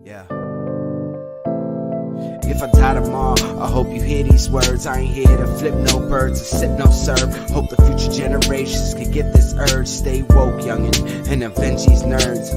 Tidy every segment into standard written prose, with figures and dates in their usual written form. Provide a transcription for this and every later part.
Yeah. If I die tomorrow, I hope you hear these words. I ain't here to flip no birds or sip no serve. Hope the future generations can get this urge. Stay woke, youngin', and avenge these nerds.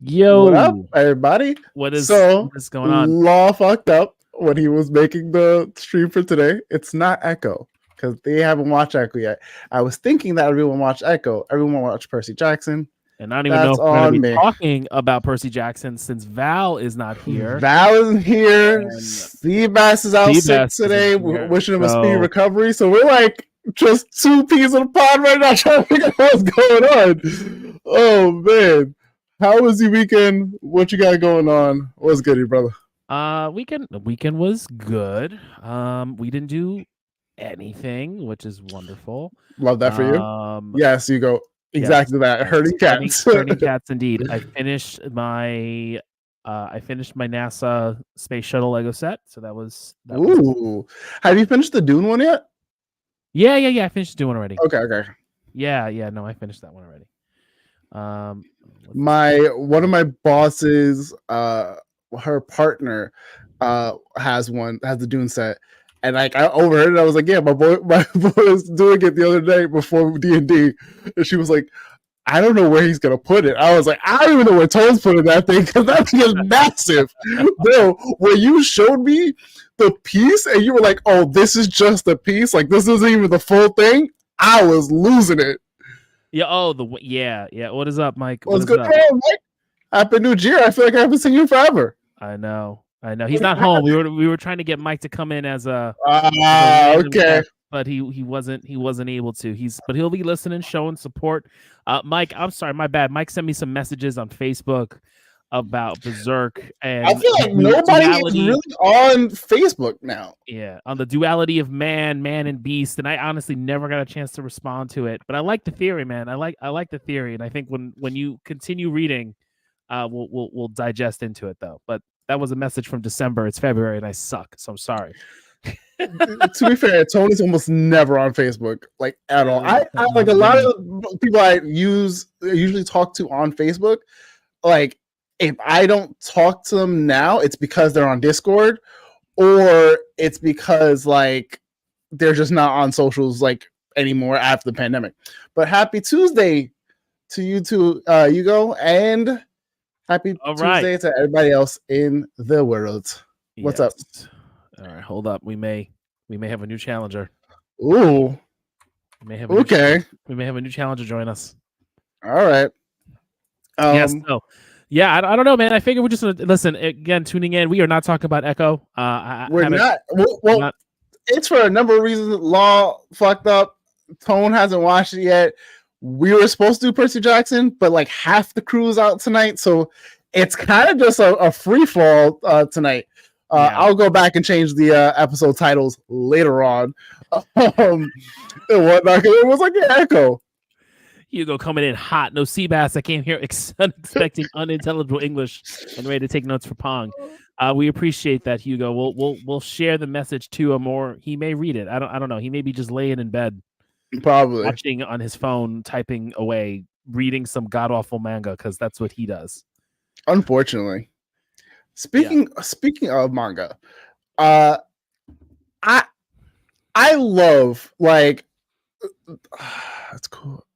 Yo, what up, everybody? What is going on? Law fucked up when he was making the stream for today. It's not Echo because they haven't watched Echo yet. I was thinking that everyone watched Echo. Everyone watched Percy Jackson. And I don't even know if we're going to be talking about Percy Jackson since Val is not here. Val isn't here. Seabass is out sick today. We're wishing him a speedy recovery. So we're like just two peas in a pod right now trying to figure out what's going on. Oh, man. How was your weekend? What you got going on? What's good, brother? The weekend was good. We didn't do anything, which is wonderful. Love that for you. Yes, you go exactly that. Herding cats. Herding cats, indeed. I finished my NASA space shuttle Lego set, so that was. Ooh, have you finished the Dune one yet? Yeah. I finished the Dune already. Okay. Yeah. No, I finished that one already. One of my bosses, her partner, has the Dune set, and like I overheard it. I was like, "Yeah, my boy was doing it the other day before D&D," and she was like, "I don't know where he's gonna put it." I was like, "I don't even know where Tone's putting that thing because that thing is massive, bro." When you showed me the piece and you were like, "Oh, this is just a piece. Like this isn't even the full thing," I was losing it. Yeah. Oh, yeah. What is up, Mike? What's good, Mike? Happy New Year! I feel like I haven't seen you forever. I know. He's not home. We were trying to get Mike to come in as a okay, guest, but he wasn't able to. But he'll be listening, showing support. Mike, I'm sorry, my bad. Mike sent me some messages on Facebook about Berserk, and I feel like nobody is really on Facebook now. Yeah, on the duality of man and beast, and I honestly never got a chance to respond to it. But I like the theory, man. I like the theory, and I think when you continue reading, we'll digest into it though. But that was a message from December. It's February, and I suck, so I'm sorry. To be fair, Tony's almost never on Facebook, like at all. I like a lot of people I usually talk to on Facebook, like. If I don't talk to them now, it's because they're on Discord, or it's because like they're just not on socials like anymore after the pandemic. But happy Tuesday to you two, Hugo, and happy Tuesday to everybody else in the world. What's up? All right, hold up. We may have a new challenger. Ooh. We may have a new challenger join us. All right. Yes. No. Yeah, I don't know, man. I figure we're just gonna listen again. Tuning in, we are not talking about Echo. We're not. Well, it's for a number of reasons. Law fucked up. Tone hasn't watched it yet. We were supposed to do Percy Jackson, but like half the crew is out tonight, so it's kind of just a free fall tonight. I'll go back and change the episode titles later on. And whatnot. It was like an Echo. Hugo coming in hot. No Seabass. I came here expecting unintelligible English and ready to take notes for Pong. We appreciate that, Hugo. We'll share the message to him, or he may read it. I don't know. He may be just laying in bed, probably watching on his phone, typing away, reading some god awful manga because that's what he does. Unfortunately, speaking of manga, I love like that's cool.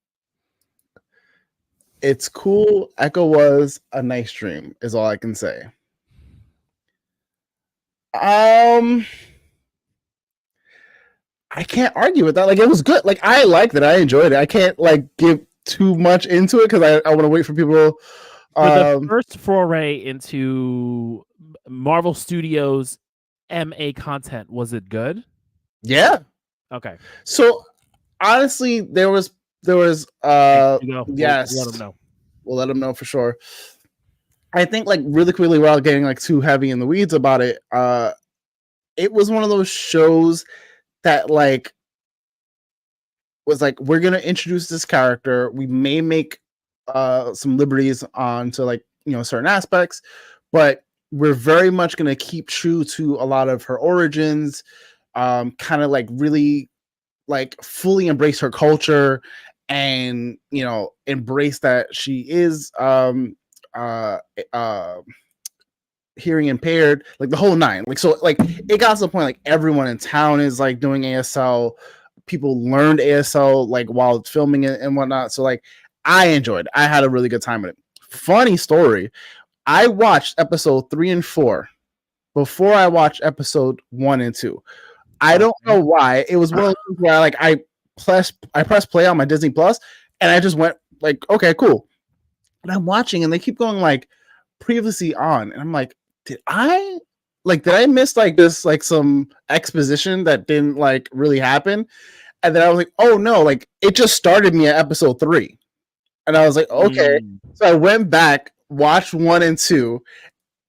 It's cool. Echo was a nice stream, is all I can say. I can't argue with that. Like, it was good. Like, I liked it. I enjoyed it. I can't like give too much into it because I want to wait for people. For the first foray into Marvel Studios MA content, was it good? Yeah. Okay. So honestly, there was yes. We'll let them know. We'll let them know for sure. I think like really quickly without getting like too heavy in the weeds about it, it was one of those shows that like was like, we're gonna introduce this character. We may make some liberties onto like, you know, certain aspects, but we're very much going to keep true to a lot of her origins, kind of like really like fully embrace her culture and, you know, embrace that she is hearing impaired, like the whole nine. Like, so like it got to the point like everyone in town is like doing ASL. People learned ASL like while filming it and whatnot. So like I enjoyed it. I had a really good time with it. Funny story. I watched episode 3 and 4 before I watched episode 1 and 2. I don't know why. It was one of those where like I pressed play on my Disney Plus and I just went like, okay, cool. And I'm watching and they keep going like previously on. And I'm like, did I miss like this, like some exposition that didn't like really happen? And then I was like, oh no, like it just started me at episode 3. And I was like, okay. So I went back, watched 1 and 2,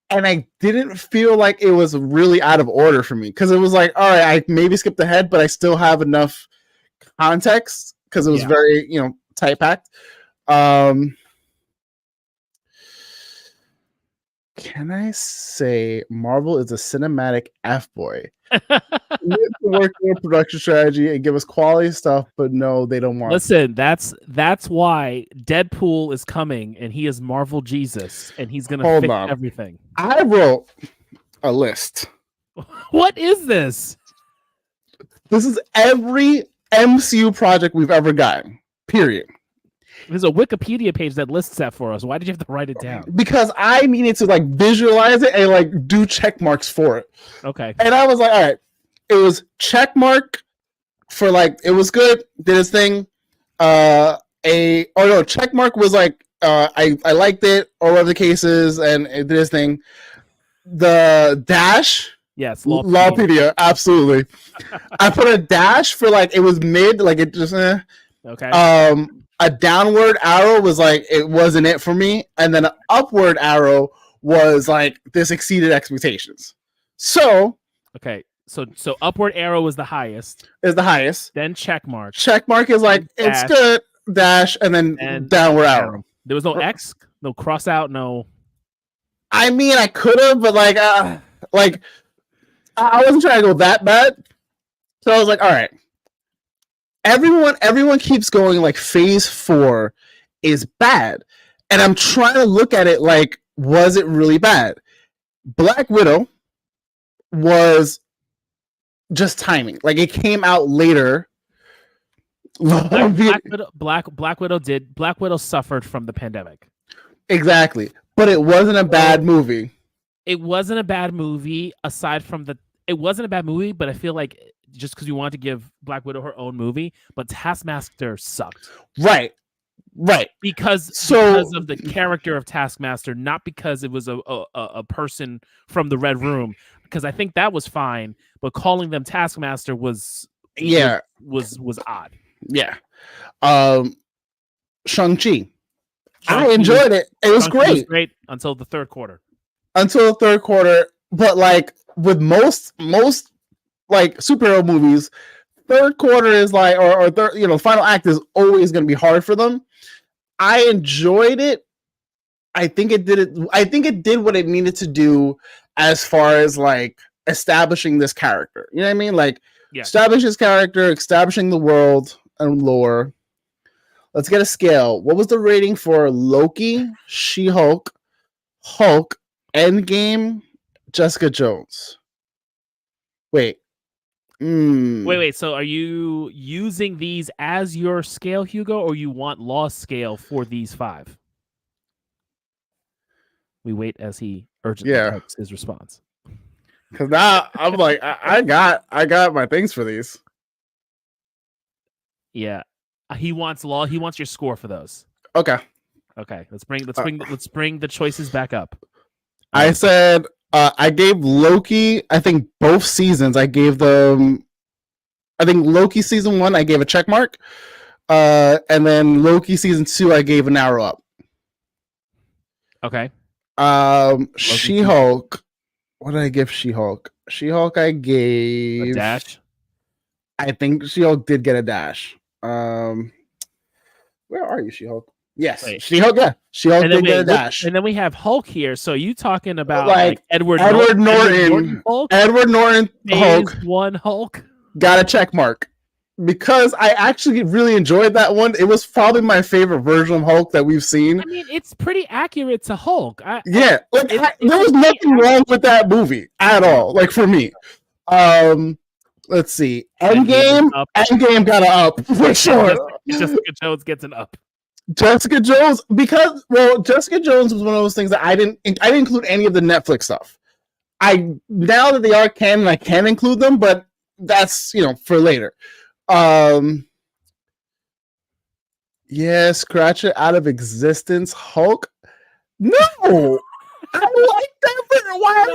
and I didn't feel like it was really out of order for me. Cause it was like, all right, I maybe skipped ahead, but I still have enough context because it was very, you know, tight packed. Can I say Marvel is a cinematic F-boy? We have to work their production strategy and give us quality stuff, but no, they don't want. Listen, that's why Deadpool is coming, and he is Marvel Jesus, and he's gonna fix everything. I wrote a list. What is this? This is every MCU project we've ever gotten. Period. There's a Wikipedia page that lists that for us. Why did you have to write it down? Because I needed to like visualize it and like do check marks for it. Okay. And I was like, all right, it was check mark for like it was good, did its thing. Check mark was like I liked it, or whatever the case is, and it did its thing. The dash. Yes, Lawpedia, absolutely. I put a dash for like it was mid, like it just okay. A downward arrow was like it wasn't it for me, and then an upward arrow was like this exceeded expectations. So okay, so upward arrow was the highest. Is the highest. Then check mark. Check mark is like it's good. Dash and then downward arrow. There was no X, no cross out, no. I mean, I could have, but like I wasn't trying to go that bad. So I was like, all right. Everyone keeps going like phase 4 is bad. And I'm trying to look at it like, was it really bad? Black Widow was just timing. Like it came out later. Black Widow suffered from the pandemic. Exactly. But it wasn't a bad movie. It wasn't a bad movie it wasn't a bad movie, but I feel like just because you wanted to give Black Widow her own movie, but Taskmaster sucked. Right. Because of the character of Taskmaster, not because it was a person from the Red Room. Because I think that was fine, but calling them Taskmaster was odd. Yeah. Shang-Chi. I enjoyed it. It was great. It was great until the third quarter. But like with most like superhero movies, third quarter is like or third, you know, final act is always going to be hard for them. I enjoyed it. I think it did what it needed to do as far as like establishing this character. You know what I mean? Like establish his character, establishing the world and lore. Let's get a scale. What was the rating for Loki, She-Hulk, Hulk, Endgame, Jessica Jones? Wait. Wait. So are you using these as your scale, Hugo, or you want Law's scale for these 5? We wait as he urgently types his response. Because now I'm like, I got my things for these. Yeah. He wants Law. He wants your score for those. Okay. Let's bring the choices back up. I said I gave Loki. I think both seasons I gave them. I think Loki season 1 I gave a check mark, and then Loki season 2 I gave an arrow up. Okay. She-Hulk. What did I give She-Hulk? She-Hulk I gave a dash. I think She-Hulk did get a dash. Where are you, She-Hulk? Yes, Wait. She-Hulk. Yeah, She-Hulk And then, did get a dash. and then we have Hulk here. So you talking about Like, Edward Norton Hulk? Edward Norton Hulk Phase 1 Hulk? got a check mark. Because I actually really enjoyed that one. It was probably my favorite version of Hulk that we've seen. I mean, it's pretty accurate to Hulk. There was nothing wrong with that movie at all. Like for me, let's see, Endgame got an up for sure. Jessica Jones gets an up. Jessica Jones, because Jessica Jones was one of those things that I didn't include any of the Netflix stuff. Now that they are canon, I can include them, but that's for later. Yeah, scratch it out of existence, Hulk. No, I like that. Why?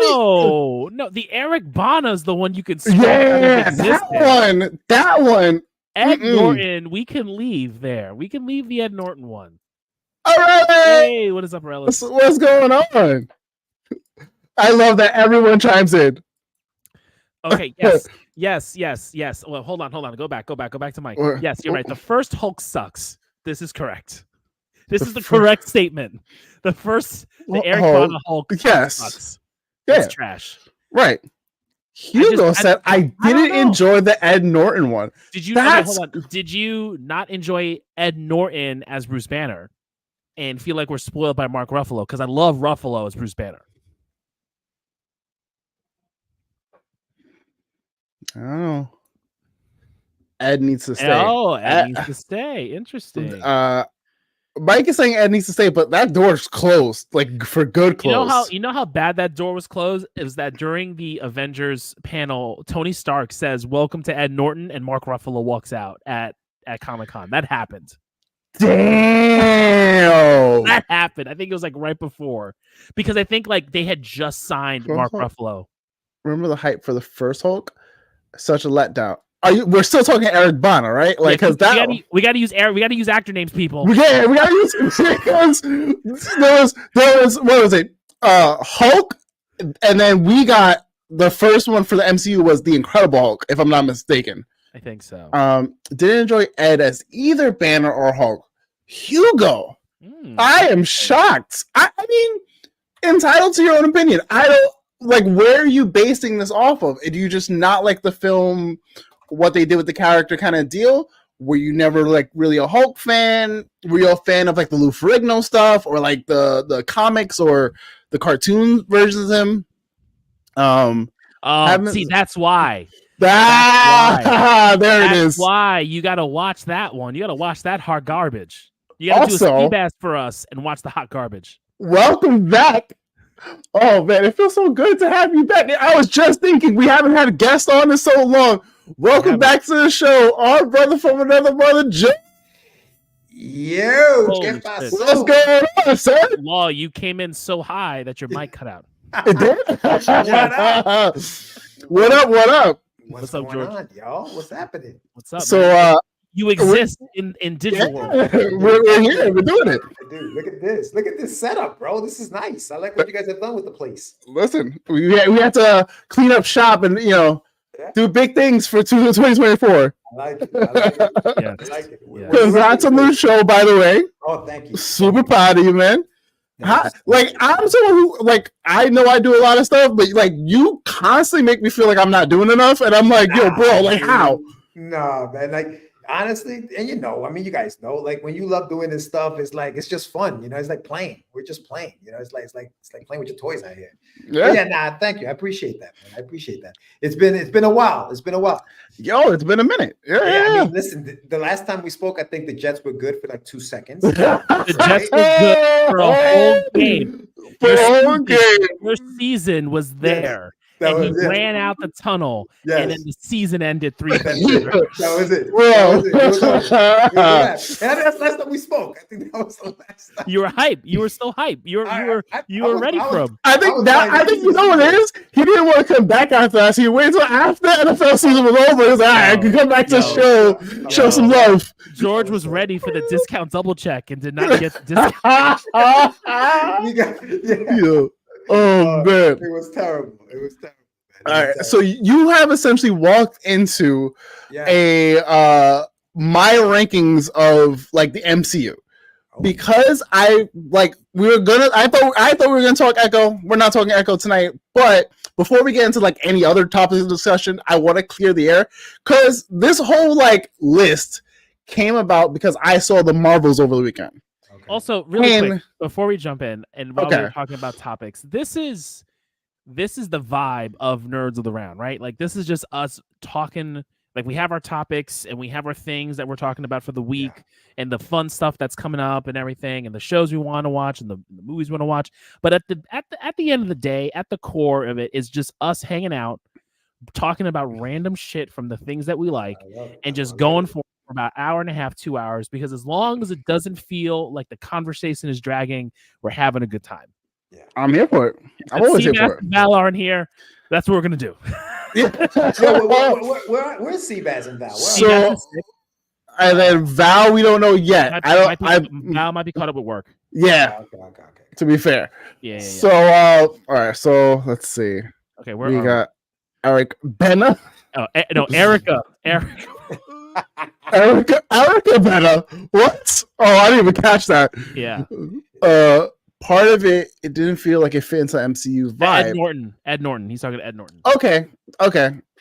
No, the Eric Bana's the one you can scratch out of existence. That one. Ed Norton, we can leave there. We can leave the Ed Norton one. All right. Hey, what is up, Rellis? What's going on? I love that everyone chimes in. Okay, yes. Well, hold on. Go back to Mike. Yes, you're right. The first Hulk sucks. This is correct. This is the correct statement. The Eric Bana Hulk sucks. Yeah. It's trash. Right. Hugo said I didn't enjoy the Ed Norton one. Did you hold on? Did you not enjoy Ed Norton as Bruce Banner and feel like we're spoiled by Mark Ruffalo? Because I love Ruffalo as Bruce Banner. Oh, Ed needs to stay. Ed needs to stay. Interesting. Mike is saying Ed needs to stay, but that door's closed, like for good closed. You know how bad that door was closed? It was that during the Avengers panel, Tony Stark says, "Welcome to Ed Norton," and Mark Ruffalo walks out at Comic-Con. That happened. Damn. That happened. I think it was like right before. Because I think like they had just signed Mark Ruffalo. Remember the hype for the first Hulk? Such a letdown. We're still talking Eric Bana, right? Like, because we got to use Eric. We got to use actor names, people. We got to use because there was what was it? Hulk, and then we got the first one for the MCU was the Incredible Hulk, if I'm not mistaken. I think so. Didn't enjoy Ed as either Banner or Hulk. Hugo, I am shocked. I mean, entitled to your own opinion. I don't. Like, where are you basing this off of? Do you just not like the film, what they did with the character kind of deal? Were you never like really a Hulk fan? Were you a fan of like the Lou Ferrigno stuff or like the comics or the cartoon versions of him? See, that's why. There it is. That's why you got to watch that one. You got to watch that hot garbage. You got to do a ski bass for us and watch the hot garbage. Welcome back. Oh man, it feels so good to have you back. I was just thinking we haven't had a guest on in so long. Welcome back to the show, our brother from another brother, Joe. Yo, what's going on, sir? Law, you came in so high that your mic cut out. It did? What up? What's up, George? On, y'all? What's happening? What's up? So, you exist in digital world. We're here. We're doing it. Dude, look at this. Look at this setup, bro. This is nice. I like what you guys have done with the place. Listen, we had to clean up shop and do big things for 2024. I like it. Yeah. I like it. Congrats on the show, by the way. Oh, thank you. Super proud of you, man. I'm someone who I know I do a lot of stuff, but you constantly make me feel like I'm not doing enough, and I'm like, yo, bro, how? No, man, honestly, and I mean, you guys know, when you love doing this stuff, it's just fun, it's like playing. We're just playing, it's like playing with your toys out here. Yeah, thank you. I appreciate that, man. I appreciate that. It's been a while. Yo, it's been a minute. Yeah. I mean, listen, the last time we spoke, I think the Jets were good for 2 seconds. The Jets were good for a whole game. Your season was there. And he ran out the tunnel, and then the season ended 3 minutes. That was it. And that's the last time we spoke. I think that was the last time. You were hype. You were still hype. You were ready for him. I think you know what it is. He didn't want to come back after us. He waited until after the NFL season was over. He was like, all right, I can come back to show some love. George was ready for the discount double check and did not get the discount. Oh man, it was terrible. All right, so you have essentially walked into my rankings of the MCU, because I thought we were gonna talk Echo. We're not talking Echo tonight, but before we get into like any other topics of discussion, I want to clear the air because this whole like list came about because I saw the Marvels over the weekend. Okay. Also, really quick before we jump in, and while we're talking about topics, this is the vibe of Nerds of the Round, right? Like this is just us talking. Like we have our topics and we have our things that we're talking about for the week and the fun stuff that's coming up and everything and the shows we want to watch and the movies we want to watch. But at the end of the day, at the core of it is just us hanging out, talking about random shit from the things that we like and just going for about an hour and a half, 2 hours, because as long as it doesn't feel like the conversation is dragging, we're having a good time. Yeah, I'm here for it. I'm always here for it. Val aren't here. That's what we're gonna do. Where's Seabass and Val? And then Val, we don't know yet. Val might be caught up with work. Yeah. Okay. To be fair. Yeah. So, all right. So let's see. Okay, we got Eric Benna. Oh, no, Erica. Erica Benna. What? Oh, I didn't even catch that. Yeah. Part of it didn't feel like it fit into MCU vibe. Ed Norton. He's talking to Ed Norton. Okay.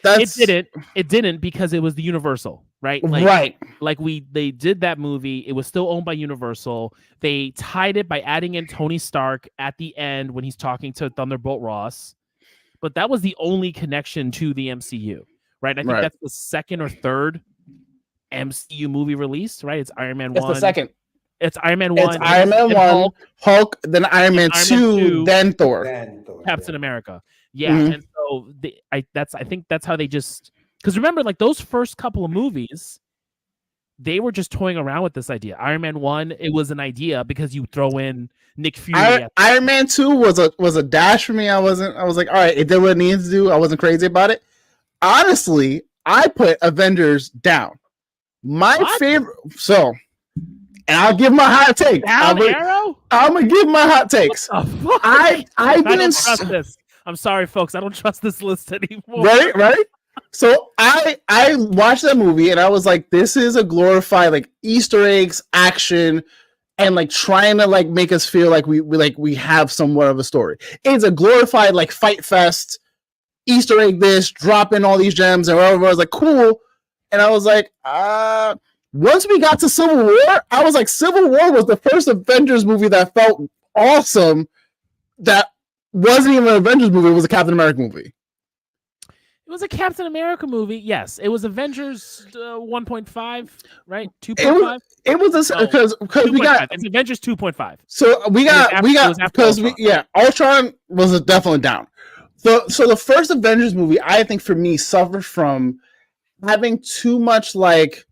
It didn't because it was the Universal, right? They did that movie. It was still owned by Universal. They tied it by adding in Tony Stark at the end when he's talking to Thunderbolt Ross. But that was the only connection to the MCU, right? I think that's the second or third MCU movie release, right? It's Iron Man 1. It's the second. It's Iron Man 1. It's Iron Man 1, Hulk, then Iron Man 2, then Thor. Captain America. Yeah. Mm-hmm. And so I think that's how they just, because remember, like those first couple of movies, they were just toying around with this idea. Iron Man 1, it was an idea because you throw in Nick Fury. Iron Man 2 was a dash for me. I was like, all right, it did what it needs to do. I wasn't crazy about it. Honestly, I put Avengers down. My favorite. So, and I'll give my hot take. I'm gonna give my hot takes. I don't trust this. I'm sorry, folks. I don't trust this list anymore. Right. So I watched that movie and I was like, this is a glorified like Easter eggs, action, and like trying to like make us feel like we have somewhat of a story. It's a glorified like fight fest, Easter egg this, drop in all these gems, and whatever. I was like, cool. And I was like, once we got to Civil War, I was like, Civil War was the first Avengers movie that felt awesome. That wasn't even an Avengers movie; it was a Captain America movie. It was a Captain America movie. Yes, it was Avengers 1.5, right? 2.5. It was because we got it's Avengers 2.5. So we got because Ultron was definitely down. So the first Avengers movie, I think for me, suffered from having too much like,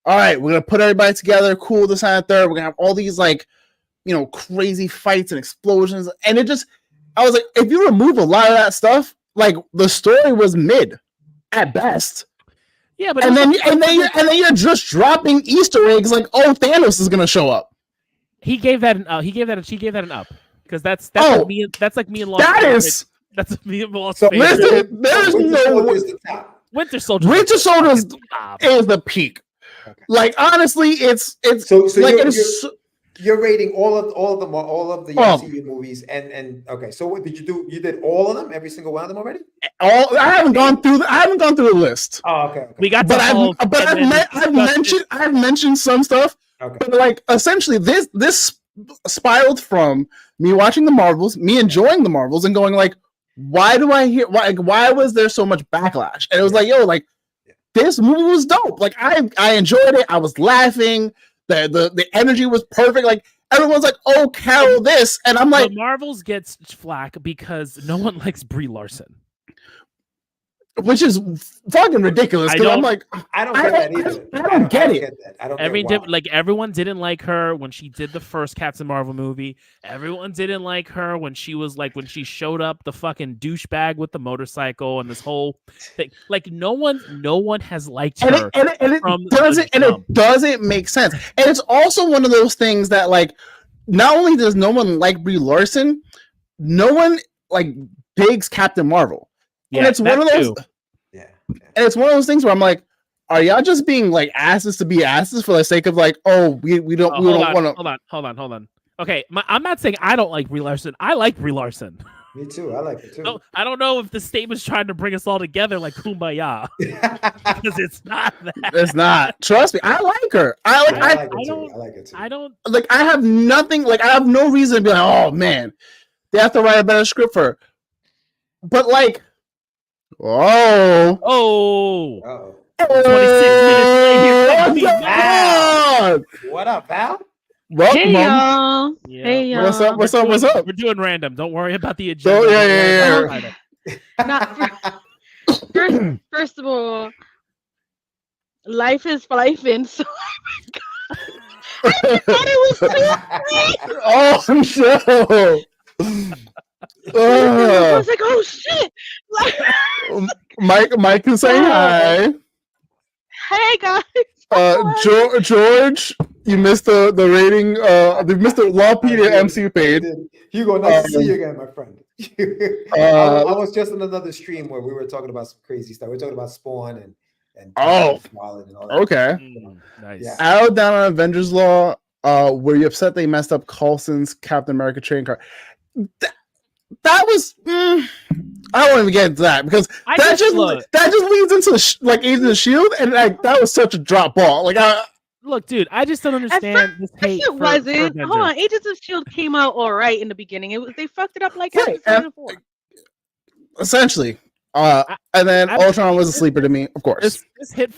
all right, we're gonna put everybody together, cool, this and that, third. We're gonna have all these like, crazy fights and explosions, and it just, I was like, if you remove a lot of that stuff, like the story was mid at best. Yeah, but and then you're just dropping Easter eggs like, oh, Thanos is gonna show up. He gave that an she gave that an up because that's like me and Lost. That's me and Lost. So listen, there's no Winter Soldier. Winter Soldier is the peak. Okay. Like honestly, it's so like you're rating all of the MCU movies and okay. So what did you do? You did all of them, every single one of them already? I haven't gone through the list. Oh, okay. We got, I've mentioned some stuff. Okay. But like essentially, this spiraled from me watching the Marvels, me enjoying the Marvels, and going like, why was there so much backlash? And it was like, this movie was dope. Like I enjoyed it. I was laughing. The energy was perfect. Like everyone's like, oh, Carol, this, and I'm like, the Marvels gets flack because no one likes Brie Larson, which is fucking ridiculous. I'm like, I don't get that either. I don't get it. I don't get like everyone didn't like her when she did the first Captain Marvel movie. Everyone didn't like her when she showed up the fucking douchebag with the motorcycle and this whole thing. Like no one has liked her. And it doesn't make sense. And it's also one of those things that like not only does no one like Brie Larson, no one like digs Captain Marvel. Yeah, and it's one of those. And it's one of those things where I'm like, are y'all just being like asses to be asses for the sake of like, oh, we don't want to hold on. Okay, I'm not saying I don't like Brie Larson. I like Brie Larson. Me too. I like it too. No, I don't know if the statement's trying to bring us all together like Kumbaya, because it's not that. It's not. Trust me, I like her. I like it too. I don't like. I have nothing. Like I have no reason to be like, oh man, they have to write a better script for her. But like, oh, 26 minutes later. What up, pal? Welcome. Hey y'all. Yeah. Hey y'all. What's up? We're doing random. Don't worry about the agenda. First of all, life is lifing. So I thought it was oh no. I was like, oh shit. Mike can say hi. Hey guys. George, you missed the rating. You missed the Lawpedia MCU page. Hugo, nice to see you again, my friend. I was just on another stream where we were talking about some crazy stuff. We were talking about Spawn and all that. Okay. Nice. Yeah. Out down on Avengers Law. Were you upset they messed up Coulson's Captain America trading card? That was. I don't even get into that because that just leads into Agents of Shield, and like that was such a drop ball. Like, look, dude, I just don't understand this hate. It wasn't. Hold on, Agents of Shield came out all right in the beginning. They fucked it up like after season 4. Essentially, and then Ultron was a sleeper to me, of course. This hate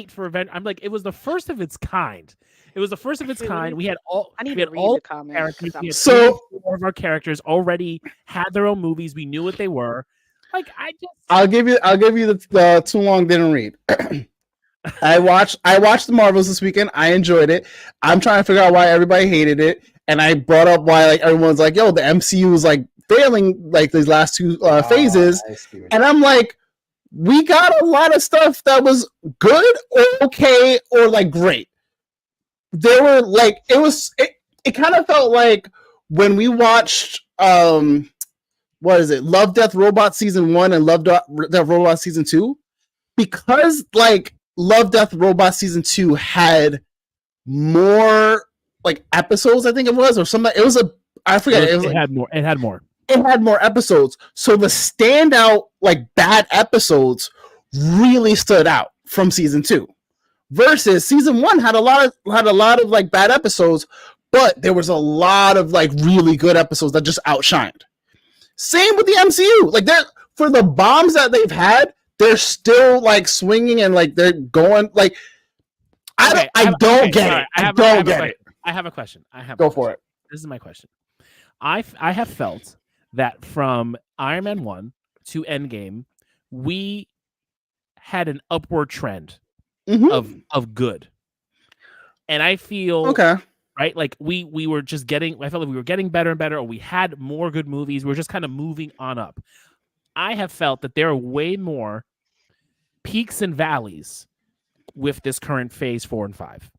for Avengers. I'm like, it was the first of its kind. It was the first of its kind. We had all. I need to read the comments. Characters. So 4 of our characters already had their own movies. We knew what they were. Like I'll give you the too long didn't read. I watched the Marvels this weekend. I enjoyed it. I'm trying to figure out why everybody hated it, and I brought up why like everyone's like, yo, the MCU is like failing like these last 2 phases, and I'm like, we got a lot of stuff that was good or okay or like great. There were like it kind of felt like when we watched what is it, Love, Death, Robot season 1 and Love, Death, Robot season 2, because like Love, Death, Robot season 2 had more like episodes, I think it was, or something. It was I forget. It had more. It had more episodes. So the standout like bad episodes really stood out from season 2. Versus season 1 had a lot of like bad episodes, but there was a lot of like really good episodes that just outshined. Same with the MCU. Like for the bombs that they've had, they're still like swinging and like they're going like. I don't get it. I have a question. Go for it. This is my question. I have felt that from Iron Man 1 to Endgame, we had an upward trend. Of good, and I feel right like we were just getting. I felt like we were getting better and better, or we had more good movies. We were just kind of moving on up. I have felt that there are way more peaks and valleys with this current phase 4 and 5.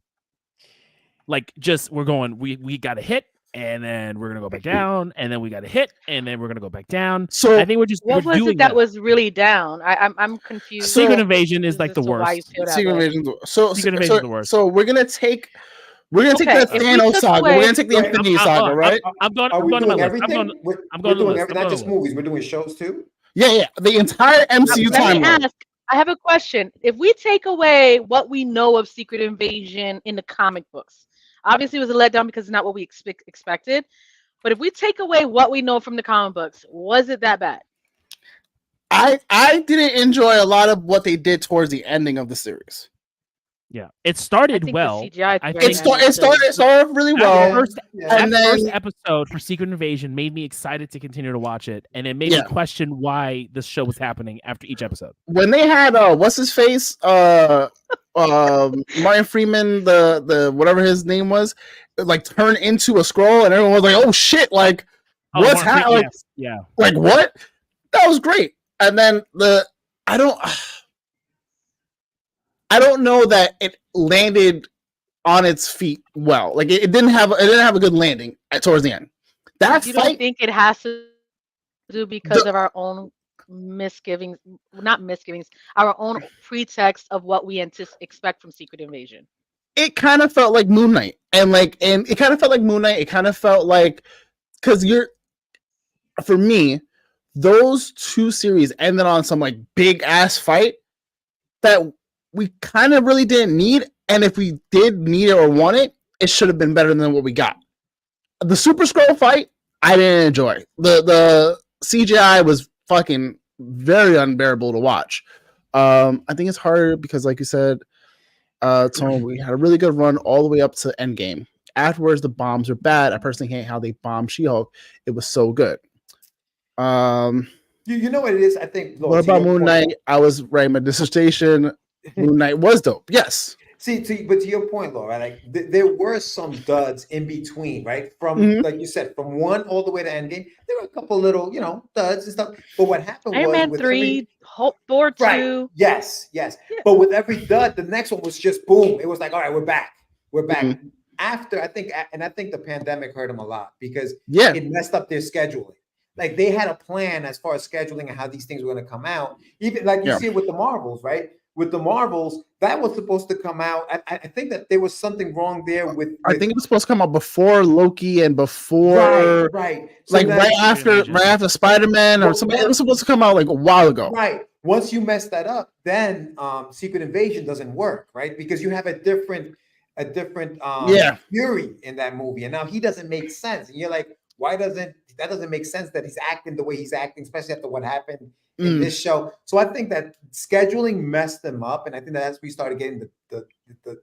Like, just we're going. We got a hit, and then we're gonna go back down, and then we got a hit, and then we're gonna go back down. So I think we're just what was it that was really down? I'm confused. Secret Invasion is like the worst. Secret Invasion is the worst. So we're gonna take the Thanos saga. We're gonna take the Infinity Saga, right? I'm going to my list. I'm going to list. Not just movies. We're doing shows too. Yeah. The entire MCU timeline. I have a question. If we take away what we know of Secret Invasion in the comic books, obviously it was a letdown because it's not what we expected. But if we take away what we know from the comic books, was it that bad? I didn't enjoy a lot of what they did towards the ending of the series. Yeah, it started well. It started really well. That first episode for Secret Invasion made me excited to continue to watch it, and it made me question why this show was happening after each episode. When they had what's his face, Martin Freeman, the whatever his name was, like turned into a scroll, and everyone was like, "Oh shit!" Like, what's happening? Yeah, like what? That was great. And then I don't know that it landed on its feet well. Like it didn't have a good landing towards the end. That you fight, don't think it has to do because of our own misgivings, not misgivings, our own pretext of what we expect from Secret Invasion. It kind of felt like Moon Knight, and it kind of felt like Moon Knight. It kind of felt like, because for me, those two series ended on some like big ass fight that we kind of really didn't need, and if we did need it or want it, it should have been better than what we got. The Super Skrull fight, I didn't enjoy. The CGI was fucking very unbearable to watch. I think it's harder because, like you said, Tone, we had a really good run all the way up to Endgame. Afterwards, the bombs were bad. I personally hate how they bombed She-Hulk. It was so good. You know what it is? I think. What about Moon Knight? I was writing my dissertation. Moon Knight was dope. Yes. But to your point, Laura, like there were some duds in between, right? From like you said, from 1 all the way to Endgame, there were a couple little, duds and stuff. But what happened Iron was Man with 3, Thor 2. right? Yes. But with every dud, the next one was just boom. It was like, all right, we're back. After I think the pandemic hurt them a lot because it messed up their scheduling. Like they had a plan as far as scheduling and how these things were going to come out. Even like you see it with the Marvels, right? With the Marvels, that was supposed to come out. I think that there was something wrong there with I think it was supposed to come out before Loki and before right. So like right after Spider-Man or something. It was supposed to come out like a while ago. Right. Once you mess that up, then Secret Invasion doesn't work, right? Because you have a different Fury in that movie, and now he doesn't make sense. And you're like, why doesn't make sense that he's acting the way he's acting, especially after what happened in this show. So I think that scheduling messed them up, and I think that's we started getting the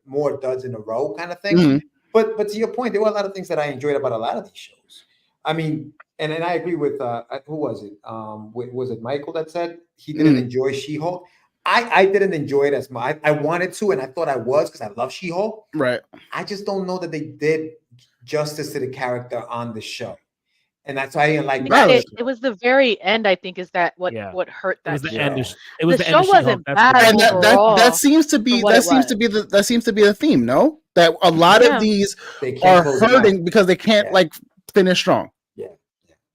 more duds in a row kind of thing. But to your point, there were a lot of things that I enjoyed about a lot of these shows. I mean, and I agree with who was it? Was it Michael that said he didn't enjoy She-Hulk? I didn't enjoy it as much. I wanted to, and I thought I was because I love She-Hulk. Right. I just don't know that they did justice to the character on the show. And that's why I didn't like it was the very end, I think, is that what hurt that. It was the show. end. It was the the show end wasn't bad. And that seems to be the theme, no? That a lot of these are hurting because they can't like finish strong.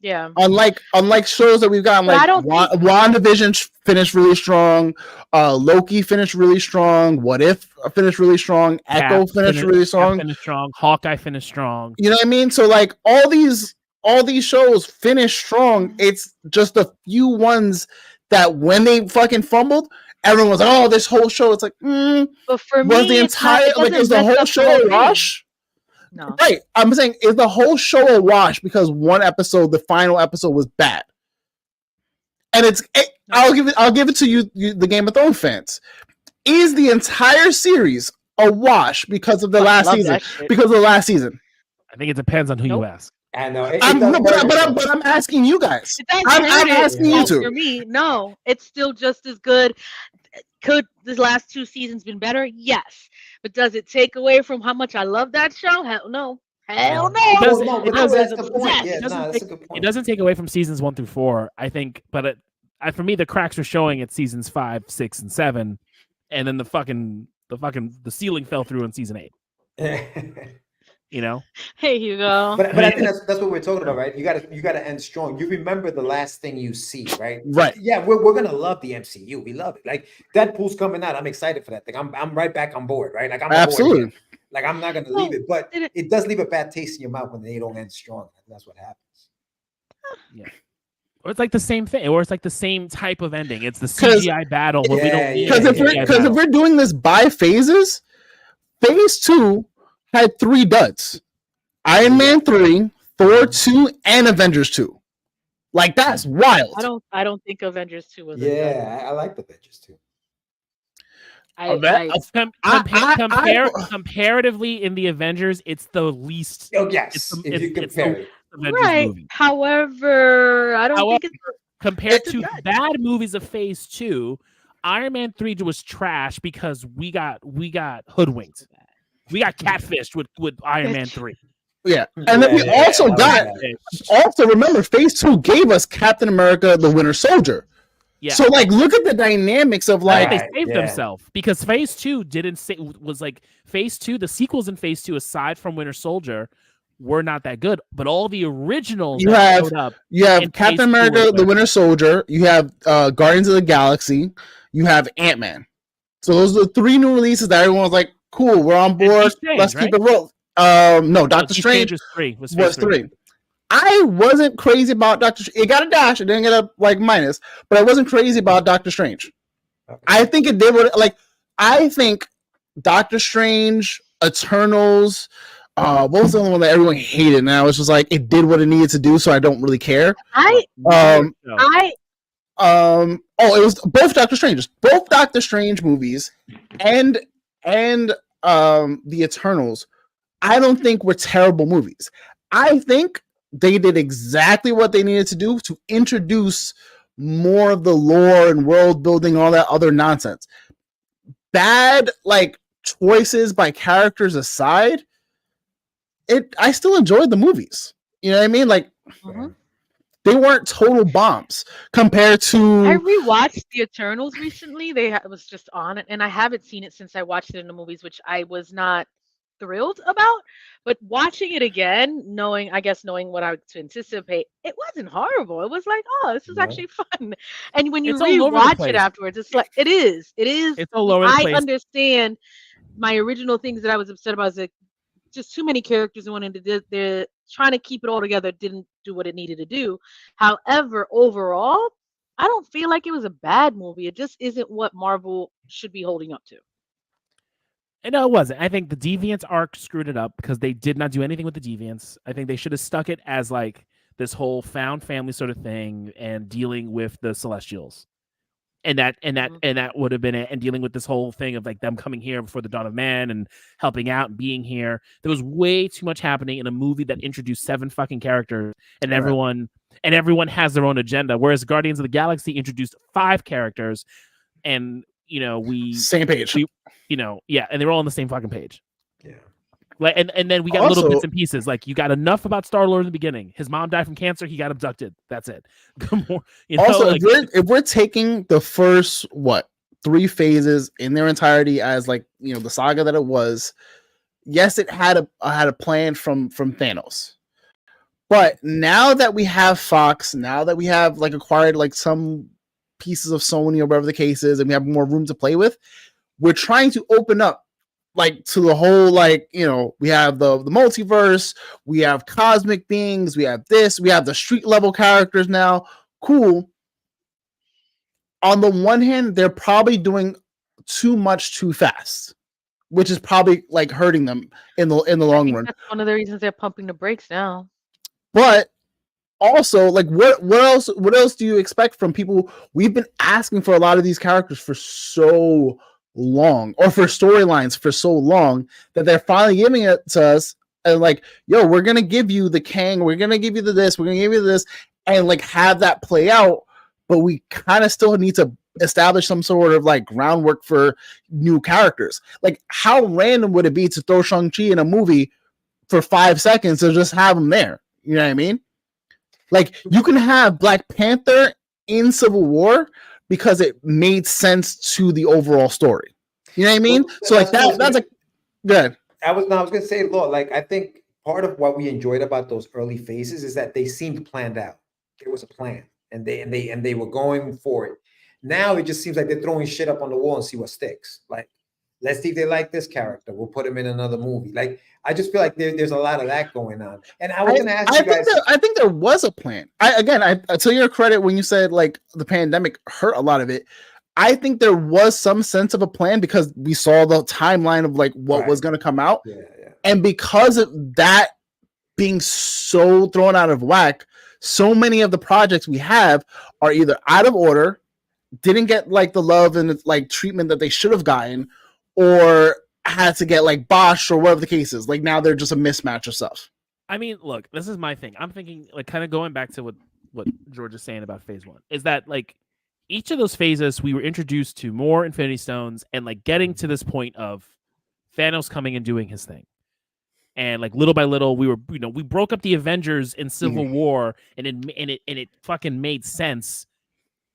Yeah. Unlike shows that we've gotten, like WandaVision finished really strong, Loki finished really strong, What If finished really strong, Echo finished really strong, Hawkeye finished strong. You know what I mean? So like all these shows finish strong. It's just a few ones that when they fucking fumbled, everyone was like, "Oh, this whole show." It's like, but for was me, the entire is the whole show a wash? No. Right. I'm saying, is the whole show a wash because one episode, the final episode, was bad? And I'll give it to you, the Game of Thrones fans. Is the entire series a wash because of the last season? Because of the last season? I think it depends on who you ask. I know. But I'm asking you guys. I'm asking you to. For me, no. It's still just as good. Could the last 2 seasons been better? Yes. But does it take away from how much I love that show? Hell no. Hell no. It doesn't take away from seasons 1 through 4, I think. But for me, the cracks were showing at seasons 5, 6, and 7, and then the ceiling fell through in season 8. You know. Hey, Hugo. But I think that's what we're talking about, right? You gotta end strong. You remember the last thing you see, right? Right. Yeah, we're gonna love the MCU. We love it. Like Deadpool's coming out. I'm excited for that thing. I'm right back on board, right? Like I'm absolutely. Like I'm not gonna leave it, but it does leave a bad taste in your mouth when they don't end strong. That's what happens. Yeah. Or it's like the same thing, or it's like the same type of ending. It's the CGI battle. Because if we're doing this by phases, phase 2 had 3 duds: Iron Man 3, Thor 2, and Avengers 2. Like that's wild. I don't think Avengers 2 was. I like Avengers 2. Comparatively in the Avengers, it's the least. Oh yes, if you compare it. Right. Movie. However, I don't think it's compared to bad movies of Phase 2. Iron Man 3 was trash because we got hoodwinked. We got catfished with Iron Man 3. Yeah. And then we also remember Phase 2 gave us Captain America the Winter Soldier. Yeah. So like look at the dynamics of like they saved themselves because Phase 2 was like Phase 2, the sequels in Phase 2 aside from Winter Soldier were not that good, but all the originals You that have showed up. Captain Phase 2 America, were the good. Winter Soldier. You have Guardians of the Galaxy. You have Ant-Man. So those are the 3 new releases that everyone was like, "Cool, we're on board. Strange, Let's right? keep it roll." No, Doctor Strange was 3. was 3. I wasn't crazy about Doctor. It got a dash. It didn't get a like minus, but I wasn't crazy about Doctor Strange. Okay. I think it did what like. I think Doctor Strange, Eternals. What was the only one that everyone hated? And I was just like, it did what it needed to do, so I don't really care. It was both Doctor Strange movies, and the Eternals. I don't think were terrible movies. I think they did exactly what they needed to do to introduce more of the lore and world building, all that other nonsense. Bad like choices by characters aside, I still enjoyed the movies. You know what I mean? Like they weren't total bombs compared to. I rewatched The Eternals recently. It was just on it, and I haven't seen it since I watched it in the movies, which I was not thrilled about. But watching it again, knowing what I would to anticipate, it wasn't horrible. It was like, oh, this is actually fun. And when you rewatch it afterwards, it's like it is. It's all over the place. I understand my original things that I was upset about is like just too many characters wanted to do. They're trying to keep it all together. Didn't do what it needed to do. However, overall, I don't feel like it was a bad movie. It just isn't what Marvel should be holding up to. No, it wasn't. I think the Deviants arc screwed it up because they did not do anything with the Deviants. I think they should have stuck it as like this whole found family sort of thing and dealing with the Celestials. And that would have been it, and dealing with this whole thing of like them coming here before the dawn of man and helping out and being here. There was way too much happening in a movie that introduced 7 fucking characters, and everyone has their own agenda. Whereas Guardians of the Galaxy introduced 5 characters, and same page. And they were all on the same fucking page. Yeah. Like and then we got little bits and pieces. Like you got enough about Star-Lord in the beginning. His mom died from cancer. He got abducted. That's it. If we're taking the first 3 phases in their entirety as like the saga that it was, yes, it had a plan from Thanos. But now that we have Fox, now that we have like acquired like some pieces of Sony or whatever the case is, and we have more room to play with, we're trying to open up like to the whole we have the multiverse, we have cosmic beings, we have the street level characters now. Cool. On the one hand, they're probably doing too much too fast, which is probably like hurting them in the long run. That's one of the reasons they're pumping the brakes now. But also, like, what else do you expect from people? We've been asking for a lot of these characters for so long, or for storylines for so long, that they're finally giving it to us. And like, yo, we're gonna give you the Kang, we're gonna give you this, we're gonna give you this, and like have that play out. But we kind of still need to establish some sort of like groundwork for new characters. Like, how random would it be to throw Shang-Chi in a movie for 5 seconds and just have him there? You know what I mean? Like, you can have Black Panther in Civil War because it made sense to the overall story. You know what I mean? So like that's like good. I was gonna say, Lord, like I think part of what we enjoyed about those early phases is that they seemed planned out. There was a plan, and they were going for it. Now it just seems like they're throwing shit up on the wall and see what sticks. Like, let's see if they like this character. We'll put him in another movie. Like, I just feel like there's a lot of that going on. And I was going to ask you guys. I think there was a plan. I to your credit, when you said like the pandemic hurt a lot of it, I think there was some sense of a plan because we saw the timeline of like what was going to come out. Yeah. And because of that being so thrown out of whack, so many of the projects we have are either out of order, didn't get like the love and like treatment that they should have gotten, or had to get like Bosch or whatever the case is. Like, now they're just a mismatch of stuff. I mean, look, this is my thing. I'm thinking, like, kind of going back to what George is saying about phase 1, is that like each of those phases we were introduced to more Infinity Stones and like getting to this point of Thanos coming and doing his thing. And like little by little, we broke up the Avengers in Civil War, and it fucking made sense.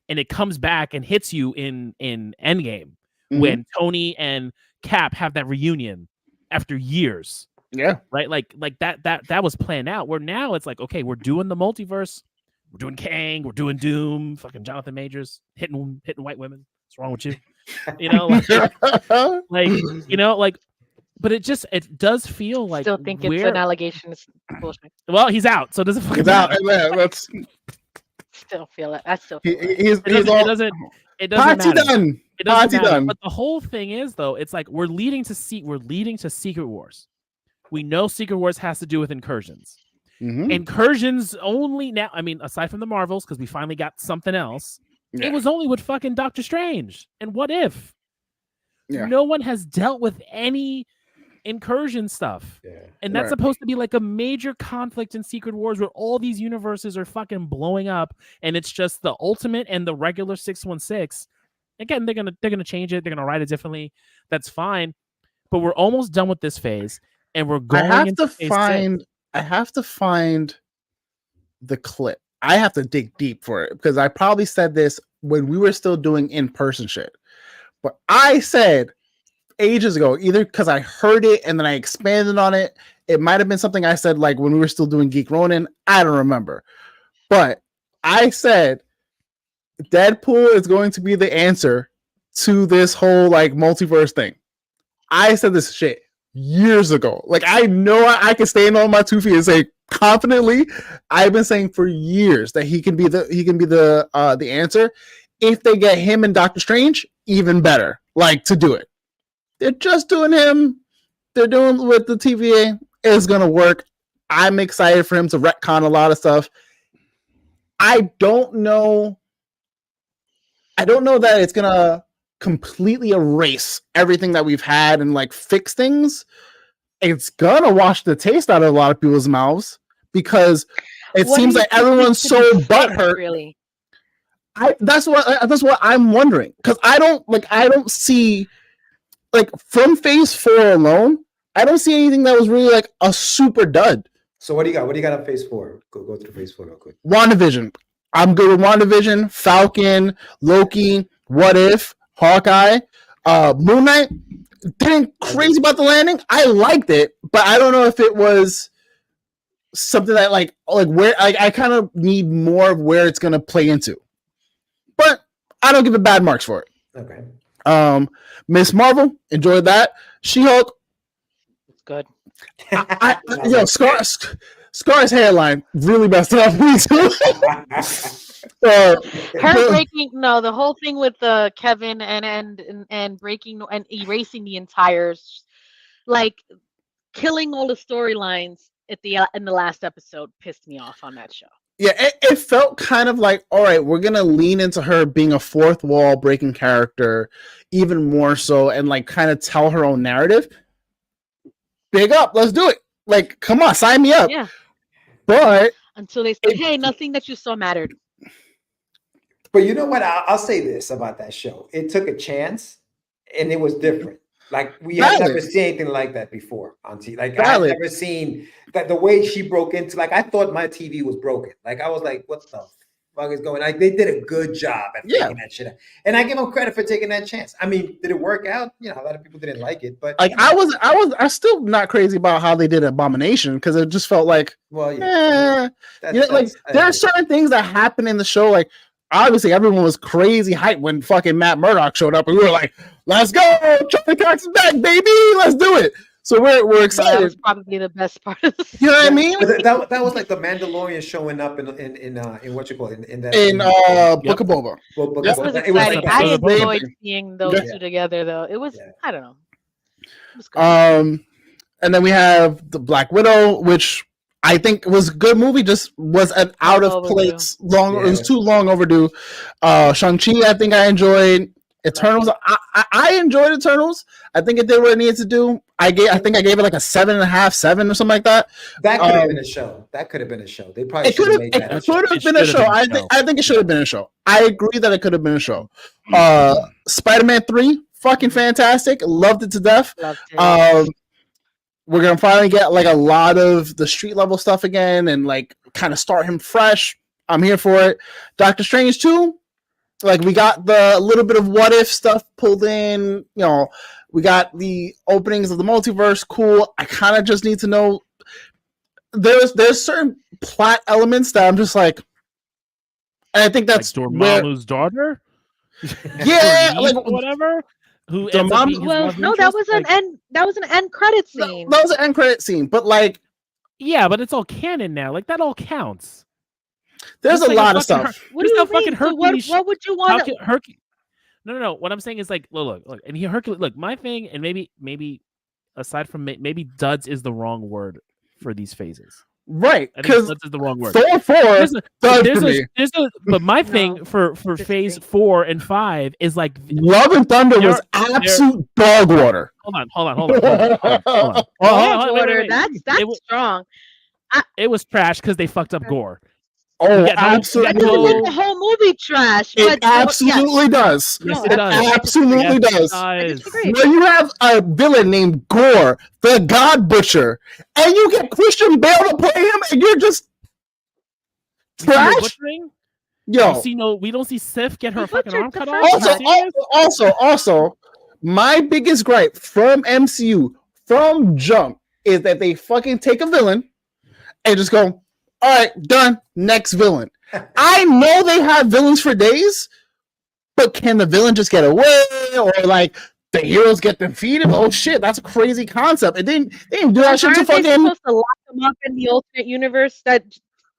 And it comes back and hits you in Endgame when Tony and Cap have that reunion after years. Yeah. Right? Like that was planned out. Where now it's like, okay, we're doing the multiverse. We're doing Kang. We're doing Doom. Fucking Jonathan Majors hitting white women. What's wrong with you? You know, but it does feel like Still think it's an allegation. It's bullshit. Well, he's out, so it doesn't fucking He's out. matter. That's Still feel it. I still feel it. he's It doesn't party matter. done. It doesn't Party matter. done. But the whole thing is, though, it's like we're leading to Secret Wars. We know Secret Wars has to do with incursions. Mhm. Incursions only now. I mean, aside from the Marvels, because we finally got something else. Yeah. It was only with fucking Doctor Strange and What If. Yeah. No one has dealt with any incursion stuff. Yeah. And that's Right. supposed to be like a major conflict in Secret Wars where all these universes are fucking blowing up, and it's just the Ultimate and the regular 616. Again, they're gonna change it. They're gonna write it differently. That's fine. But we're almost done with this phase, and we're going. I into phase 6. I have to find the clip. I have to dig deep for it because I probably said this when we were still doing in-person shit. But I said ages ago, either because I heard it and then I expanded on it. It might have been something I said like when we were still doing Geek Ronin. I don't remember. But I said Deadpool is going to be the answer to this whole like multiverse thing. I said this shit years ago. Like I know I can stand on my 2 feet and say confidently, I've been saying for years that he can be the answer. If they get him and Doctor Strange, even better. Like to do it. They're just doing him. They're doing with the TVA. It's gonna work. I'm excited for him to retcon a lot of stuff. I don't know that it's gonna completely erase everything that we've had and like fix things. It's gonna wash the taste out of a lot of people's mouths because it seems like everyone's so butthurt. Really, That's what I'm wondering because I don't see like from phase 4 alone. I don't see anything that was really like a super dud. So what do you got? What do you got on phase 4? Go through phase 4 real quick. WandaVision. I'm good with WandaVision, Falcon, Loki, What If, Hawkeye, Moon Knight. Didn't crazy about the landing. I liked it, but I don't know if it was something that like where I kind of need more of where it's gonna play into. But I don't give it bad marks for it. Okay. Miss Marvel, enjoyed that. She-Hulk, it's good. Scar's hairline really messed up me too. Her breaking the whole thing with Kevin and breaking and erasing the entire, like killing all the storylines in the last episode pissed me off on that show. Yeah, it felt kind of like, all right, we're gonna lean into her being a fourth wall breaking character even more so, and like kind of tell her own narrative. Big up, let's do it. Like, come on, sign me up. Yeah. But until they say, hey, nothing that you saw mattered. But you know what? I'll say this about that show. It took a chance and it was different. Like we had never seen anything like that before on TV. Like I've never seen that the way she broke into, like I thought my TV was broken. Like I was like, what the fuck is going on? Like they did a good job at taking that shit out. And I give them credit for taking that chance. I mean, did it work out? You know, a lot of people didn't like it, but like I'm still not crazy about how they did Abomination because it just felt like, well, yeah, there are certain things that happen in the show. Like obviously everyone was crazy hyped when fucking Matt Murdock showed up and we were like, let's go, Charlie Cox is back, baby, let's do it. So we're excited. That was probably the best part of the You know what I mean? That was like the Mandalorian showing up in what you call it in Book of Boba. Well, it was exciting. I enjoyed seeing those two together though. It was I don't know. It was good. And then we have the Black Widow, which I think was a good movie, just was an out of place it was too long overdue. Shang-Chi, I think I enjoyed. Eternals, I enjoyed Eternals. I think it did what it needed to do. I think I gave it like a 7.5, 7 or something like that. That could have been a show. That could have been a show. They probably should have made that. It could have been a show. I think it should have been a show. I agree that it could have been a show. Spider-Man 3, fucking fantastic. Loved it to death. We're gonna finally get like a lot of the street level stuff again and like kind of start him fresh. I'm here for it. Doctor Strange 2. Like we got the little bit of what if stuff pulled in, you know, We got the openings of the multiverse. Cool. I kind of just need to know. There's certain plot elements that I'm just like, and I think that's like Dormammu's daughter. Yeah, Or like whatever. Who ends up being his Well, love no, that interest, was like- an end. That was an end credit scene. that was an end credit scene, but like, Yeah, but it's all canon now. Like that all counts. there's Just a like lot of fucking stuff. What do just you how fucking mean? So Hercules. what would you want? No. What I'm saying is like, look, and he Hercules. Look, my thing, and maybe aside from maybe duds is the wrong word for these phases. Right, I think because duds is the wrong word. Thor 4 does for me. But my No, thing for phase disagree. 4 and 5 is like, Love and Thunder was They're- absolute dog water. hold on. Order. Wait. That's It was- strong. It was trash because they fucked up gore. Oh, You got no- absolutely. That doesn't No. make the whole movie trash. It but absolutely does. Yes, No, it It does. absolutely Yes, it does. I does. disagree. When you have a villain named Gore, the God Butcher, and you get Christian Bale to play him, and you're just You see no trash. butchering? Yo, We don't see Cyph get her He fucking butchered arm the cut first off. time. Are you serious? also, my biggest gripe from MCU from jump is that they fucking take a villain and just go, all right, done, next villain. I know they have villains for days, but can the villain just get away, or like the heroes get defeated? Oh shit, that's a crazy concept. They didn't do that shit to Aren't they fucking. supposed to lock them up in the alternate universe that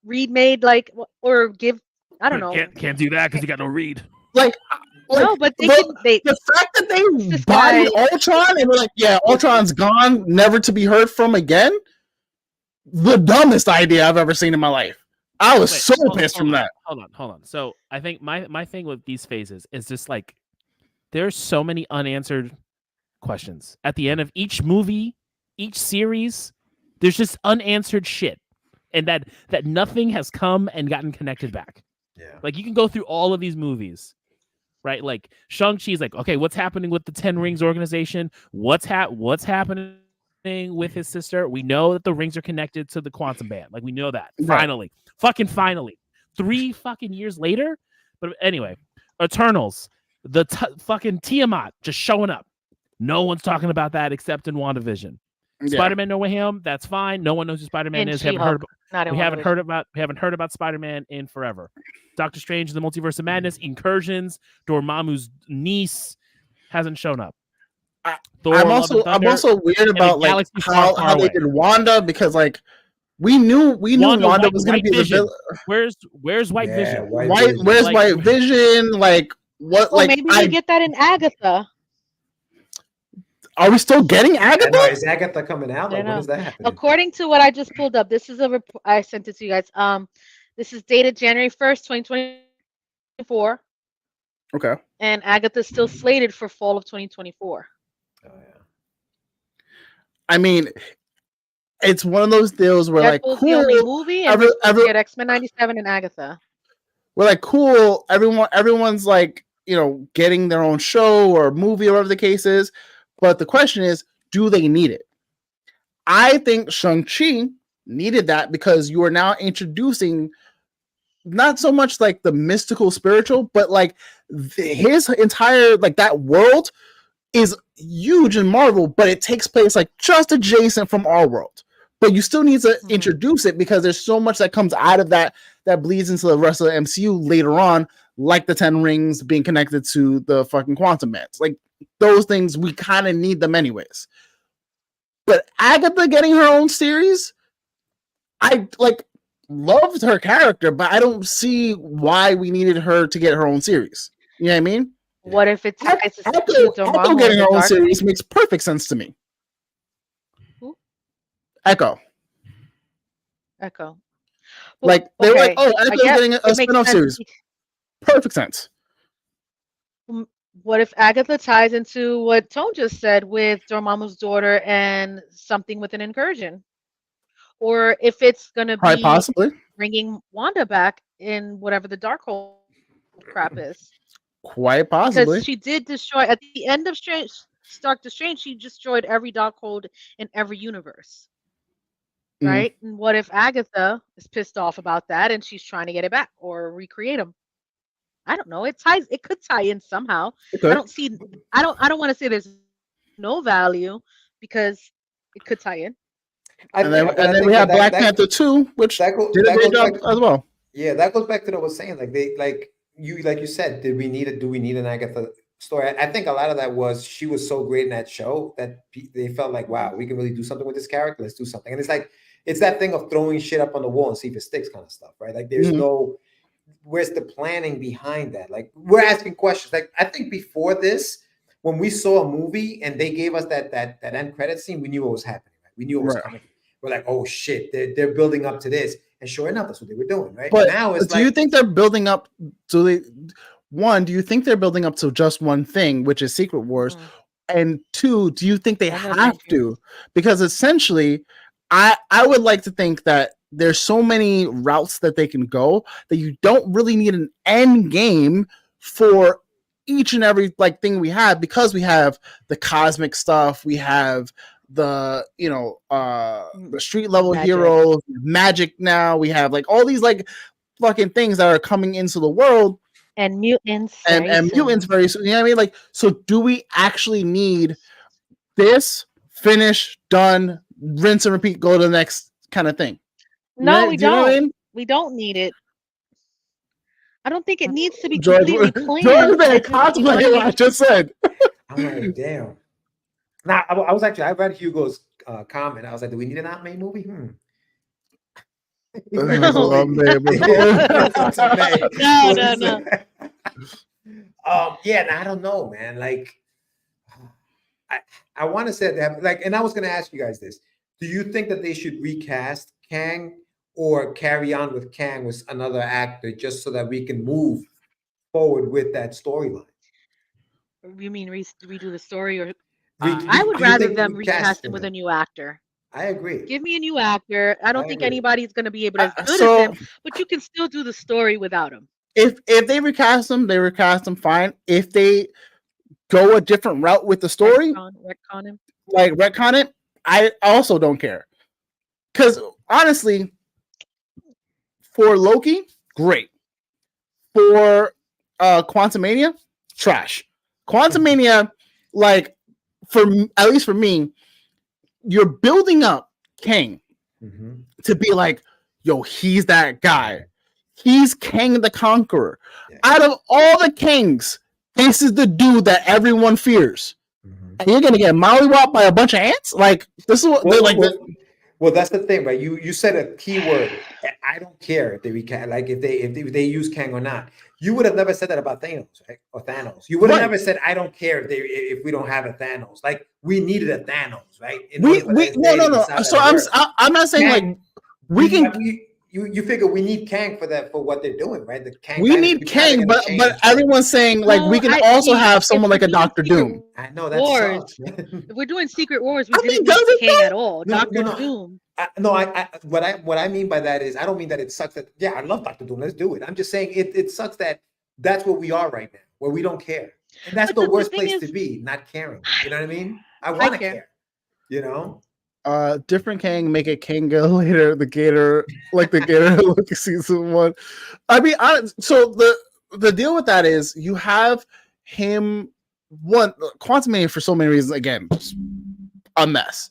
Reed made, like, or give? I don't know. Can't do that because you got no read. Like, No, but they the, can. They the fact that they This bodied guy- Ultron and were like, yeah, Ultron's gone, never to be heard from again. The dumbest idea I've ever seen in my life. I was so pissed from that. Hold on. So I think my thing with these phases is just like there's so many unanswered questions at the end of each movie, each series. There's just unanswered shit, and that nothing has come and gotten connected back. Yeah. Like you can go through all of these movies, right? Like Shang-Chi's like, okay, what's happening with the Ten Rings organization? What's happening with his sister? We know that the rings are connected to the quantum band. Like we know that. Right. Finally. 3 fucking years later. But anyway, Eternals, the fucking Tiamat just showing up. No one's talking about that except in WandaVision. Yeah. Spider-Man No Way Home, that's fine. No one knows who Spider-Man And is. She-Hulk, We haven't heard about Spider-Man in forever. Doctor Strange, the Multiverse of Madness, Incursions, Dormammu's niece hasn't shown up. Thor, I'm Love and Thunder, also weird about like Galaxy Far, Far how they Away. did Wanda, because like we knew Wanda was going to be Vision. the Where's White Vision? where's Like- White Vision? Like what? Well, like maybe we get that in Agatha. Are we still getting I know, Agatha? is Agatha coming out? Like, when is that happening? According to what I just pulled up, this is a report. I sent it to you guys. This is dated January 1st, 2024, Okay. and Agatha's still slated for fall of 2024. Oh, yeah. I mean, it's one of those deals where like Deadpool's the only cool, movie, and we're supposed to every- get X-Men 97 and Agatha. we're like cool. Everyone's like, you know, getting their own show or movie or whatever the case is. But the question is, do they need it? I think Shang-Chi needed that because you are now introducing not so much like the mystical spiritual, but like his entire like that world is huge in Marvel, but it takes place like just adjacent from our world. But you still need to introduce it because there's so much that comes out of that bleeds into the rest of the MCU later on, like the 10 rings being connected to the fucking quantum bands. Like those things, we kind of need them anyways. But Agatha getting her own series, I like loved her character, but I don't see why we needed her to get her own series. You know what I mean? What if it's Echo getting her own series makes perfect sense to me. Who? Echo. Well, Like they were like, okay, oh, I Echo's guess getting a it makes spin-off sense. series. Perfect sense. What if Agatha ties into what Tone just said with Dormammu's daughter and something with an incursion? Or if it's going to Quite be possibly. bringing Wanda back in whatever the Darkhold crap is. Quite possibly. Because she did destroy, at the end of Doctor Strange, she destroyed every Darkhold in every universe. Mhm. Right? And what if Agatha is pissed off about that and she's trying to get it back or recreate them? I don't know. It could tie in somehow. It could. I don't want to say there's no value because it could tie in. And then we have Black Panther 2, which did a great job as well. Yeah, that goes back to what I was saying. Like you said, do we need an Agatha story? I think a lot of that was she was so great in that show that they felt like, wow, we can really do something with this character. Let's do something. And it's that thing of throwing shit up on the wall and see if it sticks kind of stuff, right? Like there's where's the planning behind that? Like we're asking questions. Like I think before this, when we saw a movie and they gave us that end credit scene, we knew what was happening. Right? We knew what was coming. We're like, oh shit, they're building up to this. And sure enough, that's what they were doing, right? But now it's do you think they're building up to do you think they're building up to just one thing, which is Secret Wars? And two, do you think they have to? Because essentially, I would like to think that there's so many routes that they can go that you don't really need an end game for each and every thing we have, because we have the cosmic stuff, we have the the street level heroes, magic. Now we have all these fucking things that are coming into the world, and mutants and mutants very soon. You know what I mean? So do we actually need this? Finish, done, rinse and repeat, go to the next kind of thing? No, we don't. You know what I mean? We don't need it. I don't think it needs to be completely planned. George, contemplate what I just said. I'm like, damn. Now, I read Hugo's comment. I was like, do we need an Aunt May movie? No. Yeah, I don't know, man. Like, I want to say that, and I was going to ask you guys this. Do you think that they should recast Kang or carry on with Kang with another actor just so that we can move forward with that storyline? You mean redo the story, or I would rather them recast him with a new actor. I agree. Give me a new actor. I don't think anybody's going to be able to as good as him, but you can still do the story without him. If they recast him, fine. If they go a different route with the story, retcon him. Retcon it, I also don't care. Because honestly, for Loki, great. For Quantumania, trash. Quantumania, at least for me, you're building up Kang to be like, yo, he's that guy. He's Kang the Conqueror. Yeah. Out of all the Kangs, this is the dude that everyone fears. And you're gonna get mollywopped by a bunch of ants? This is what well, that's the thing, right? You said a key word. I don't care if they recast, if they use Kang or not. You would have never said that about Thanos, right? Or Thanos. You would have never said, "I don't care if we don't have a Thanos." We needed a Thanos, right? No. So I'm not saying Kang, we can. You figure we need Kang for what they're doing, right? The Kang. We need Kang, but everyone's saying we can also have someone like a Doctor Doom. I know that's Wars. If we're doing Secret Wars, we didn't need Kang at all. Doctor Doom. What I mean by that is I don't mean that it sucks that I love Doctor Doom. Let's do it. I'm just saying it sucks that that's where we are right now, where we don't care, and that's the worst place to be, not caring. You know what I mean? I want to care. You know. Different Kang, make it Kanga later. The Gator, the Gator look season 1. I mean, so the deal with that is you have him Quantumania for so many reasons. Again, a mess.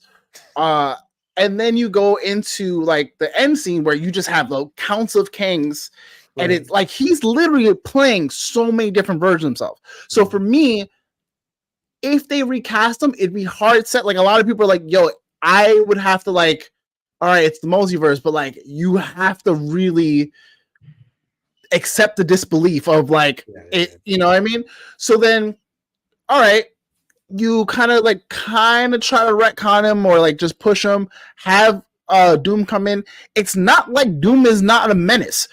And then you go into the end scene where you just have the counts of Kangs, and it's he's literally playing so many different versions of himself. So for me, if they recast him, it'd be hard set. A lot of people are like, yo, I would have to all right, it's the multiverse, but you have to really accept the disbelief of it, you know what I mean? So then, all right, you kind of try to retcon him or just push him, have Doom come in. It's not like Doom is not a menace.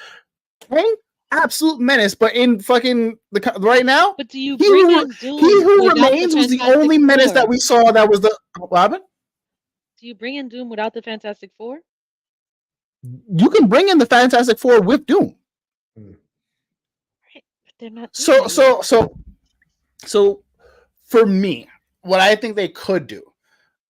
Okay? Absolute menace, but in fucking right now, but do you bring in Doom? He Who Remains was the only menace that we saw that was the Robin. Do you bring in Doom without the Fantastic Four? You can bring in the Fantastic Four with Doom. Right, but they're not. So for me, what I think they could do,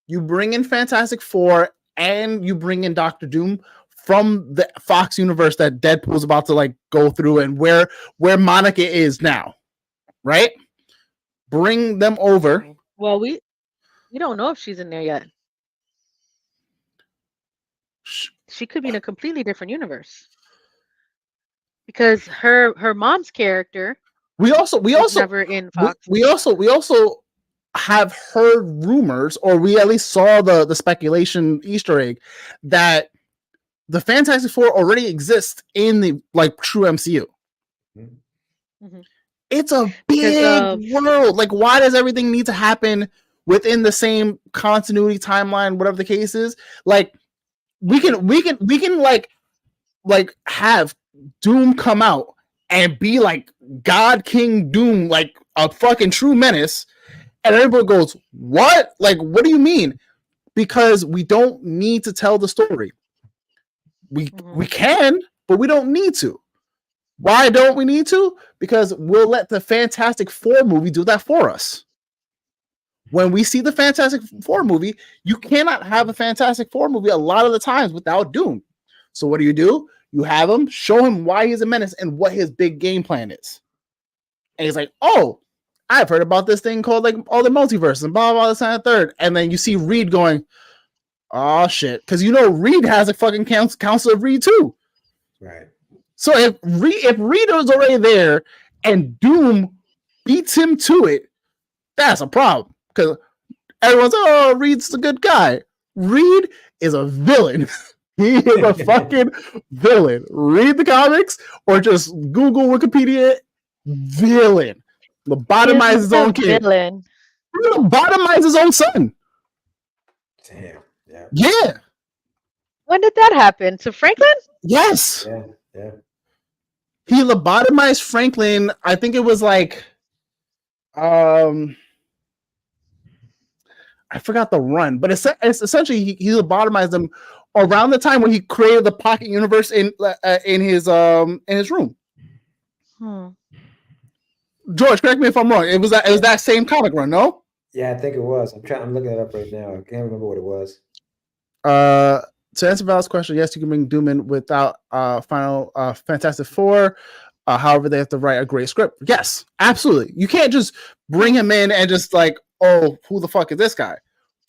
you bring in Fantastic Four and you bring in Doctor Doom from the Fox universe that Deadpool's about to go through, and where Monica is now, right? Bring them over. Well, We don't know if she's in there yet. She could be in a completely different universe. Because her mom's character we also never in Fox. we also have heard rumors, or we at least saw the speculation Easter egg that the Fantastic Four already exists in the like true MCU. Mhm. It's a big world. Like, why does everything need to happen within the same continuity timeline, whatever the case is? Like, we can like have Doom come out and be like God King Doom, like a fucking true menace, and everybody goes, "What? Like, what do you mean?" Because we don't need to tell the story. We can, but we don't need to. Why don't we need to? Because we'll let the Fantastic Four movie do that for us. When we see the Fantastic Four movie, you cannot have a Fantastic Four movie a lot of the times without Doom. So what do? You have him, show him why he's a menace and what his big game plan is. And he's like, oh, I've heard about this thing called like all the multiverses and blah, blah, this and third. And then you see Reed going, oh shit. Because you know Reed has a fucking council of Reed too. Right. So if Reed was already there and Doom beats him to it, that's a problem. Because everyone's, oh, Reed's a good guy. Reed is a villain. He is a fucking villain. Read the comics or just Google Wikipedia. Villain. Lobotomize his own kid. Villain. Lobotomize his own son. Damn. Yeah. Yeah. When did that happen? To Franklin? Yes. Yeah. He lobotomized Franklin. I think it was like, I forgot the run, but it's essentially he lobotomized them around the time when he created the pocket universe in his room. George, correct me if I'm wrong. It was that same comic run, no? Yeah, I think it was. I'm looking it up right now. I can't remember what it was. To answer Val's question, yes, you can bring Doom in without final Fantastic Four. However, they have to write a great script. Yes, absolutely. You can't just bring him in and just like, oh, who the fuck is this guy?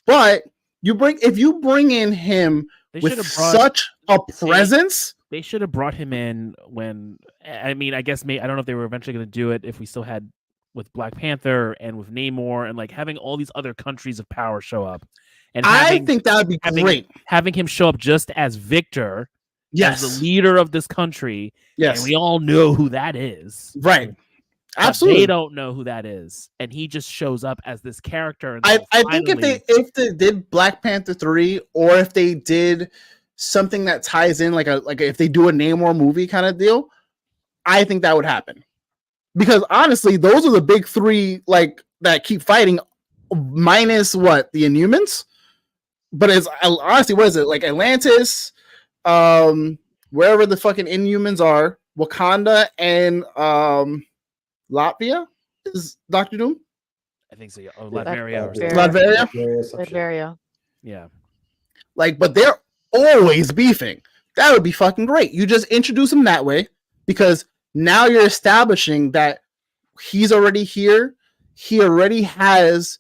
But if you bring in him with such a presence, they should have brought him in when. I mean, I guess I don't know if they were eventually going to do it if we still had with Black Panther and with Namor and like having all these other countries of power show up. And I think that would be great. Having him show up just as Victor, as the leader of this country. Yes, and we all know who that is. Right. Absolutely. They don't know who that is, and he just shows up as this character. And I think if they did Black Panther 3, or if they did something that ties in like if they do a Namor movie kind of deal, I think that would happen. Because honestly, those are the big three like that keep fighting, minus what, the Inhumans. But it's honestly, what is it, like Atlantis, wherever the fucking Inhumans are, Wakanda, and Latvia is Doctor Doom. I think so. Yeah. Oh, Latveria. Latveria. Yeah. Like, but they're always beefing. That would be fucking great. You just introduce him that way because now you're establishing that he's already here. He already has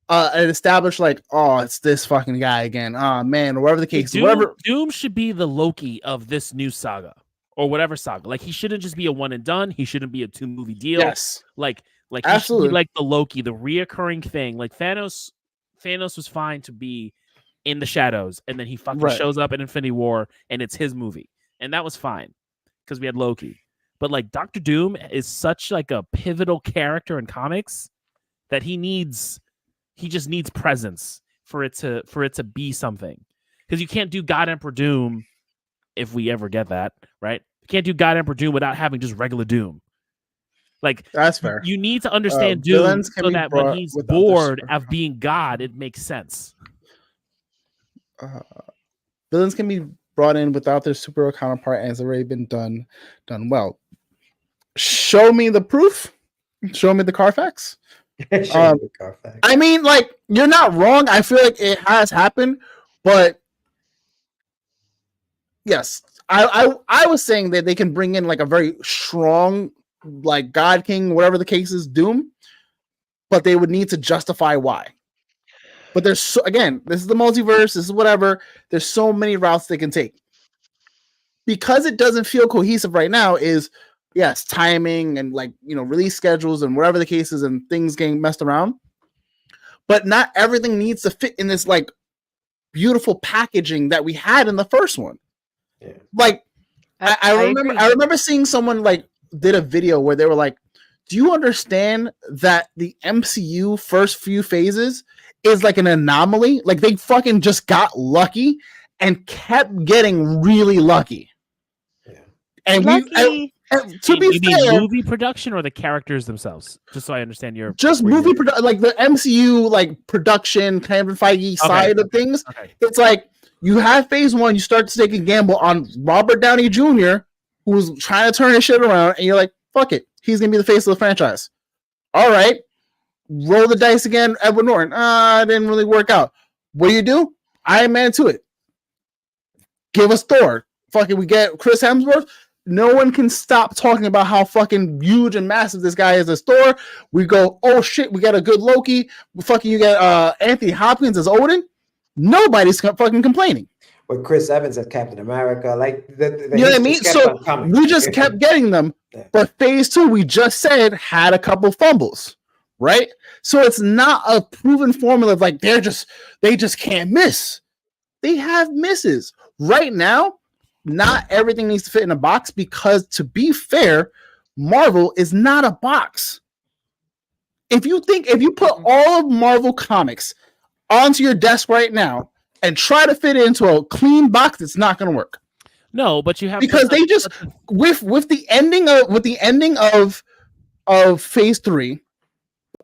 an established like, oh, it's this fucking guy again. Oh man, or whatever the case. Doom should be the Loki of this new saga. Or whatever saga. Like, he shouldn't just be a one and done. He shouldn't be a 2-movie deal. Yes. Like he absolutely should be like the Loki, the reoccurring thing. Like Thanos was fine to be in the shadows, and then he fucking shows up in Infinity War, and it's his movie, and that was fine because we had Loki. But like Doctor Doom is such like a pivotal character in comics that he just needs presence for it to be something. Because you can't do God Emperor Doom. If we ever get that, right? You can't do God Emperor Doom without having just regular Doom. Like, that's fair. You need to understand Doom so that when he's bored of being God, it makes sense. Villains can be brought in without their superhero counterpart, and it's already been done well. Show me the proof. Show me the Carfax. I mean, like, you're not wrong. I feel like it has happened, but yes, I was saying that they can bring in like a very strong, like God King, whatever the case is, Doom, but they would need to justify why. But there's so, again, this is the multiverse. This is whatever. There's so many routes they can take. Because it doesn't feel cohesive right now is, yes, timing and like, release schedules and whatever the case is and things getting messed around. But not everything needs to fit in this like beautiful packaging that we had in the first one. Yeah. Like I remember seeing someone like did a video where they were like, do you understand that the MCU first few phases is like an anomaly? Like they fucking just got lucky and kept getting really lucky. Yeah. And lucky. To be fair, movie production or the characters themselves? Just so I understand your just movie production, like the MCU, like production, Kevin Feige side of things. Okay. It's like you have phase 1, you start to take a gamble on Robert Downey Jr., who's trying to turn his shit around, and you're like, fuck it, he's gonna be the face of the franchise. All right, roll the dice again, Edward Norton. It didn't really work out. What do? Iron Man to it. Give us Thor. Fucking, we get Chris Hemsworth. No one can stop talking about how fucking huge and massive this guy is as Thor. We go, oh shit, we got a good Loki. Fucking, you get Anthony Hopkins as Odin. Nobody's fucking complaining. With Chris Evans as Captain America, like you know what I mean? So we just kept getting them. Yeah. But phase 2, we just said, had a couple fumbles, right? So it's not a proven formula of like they just can't miss. They have misses right now. Not everything needs to fit in a box because, to be fair, Marvel is not a box. If you put all of Marvel comics onto your desk right now and try to fit it into a clean box, it's not going to work. No, but you have because they just with the ending of phase 3,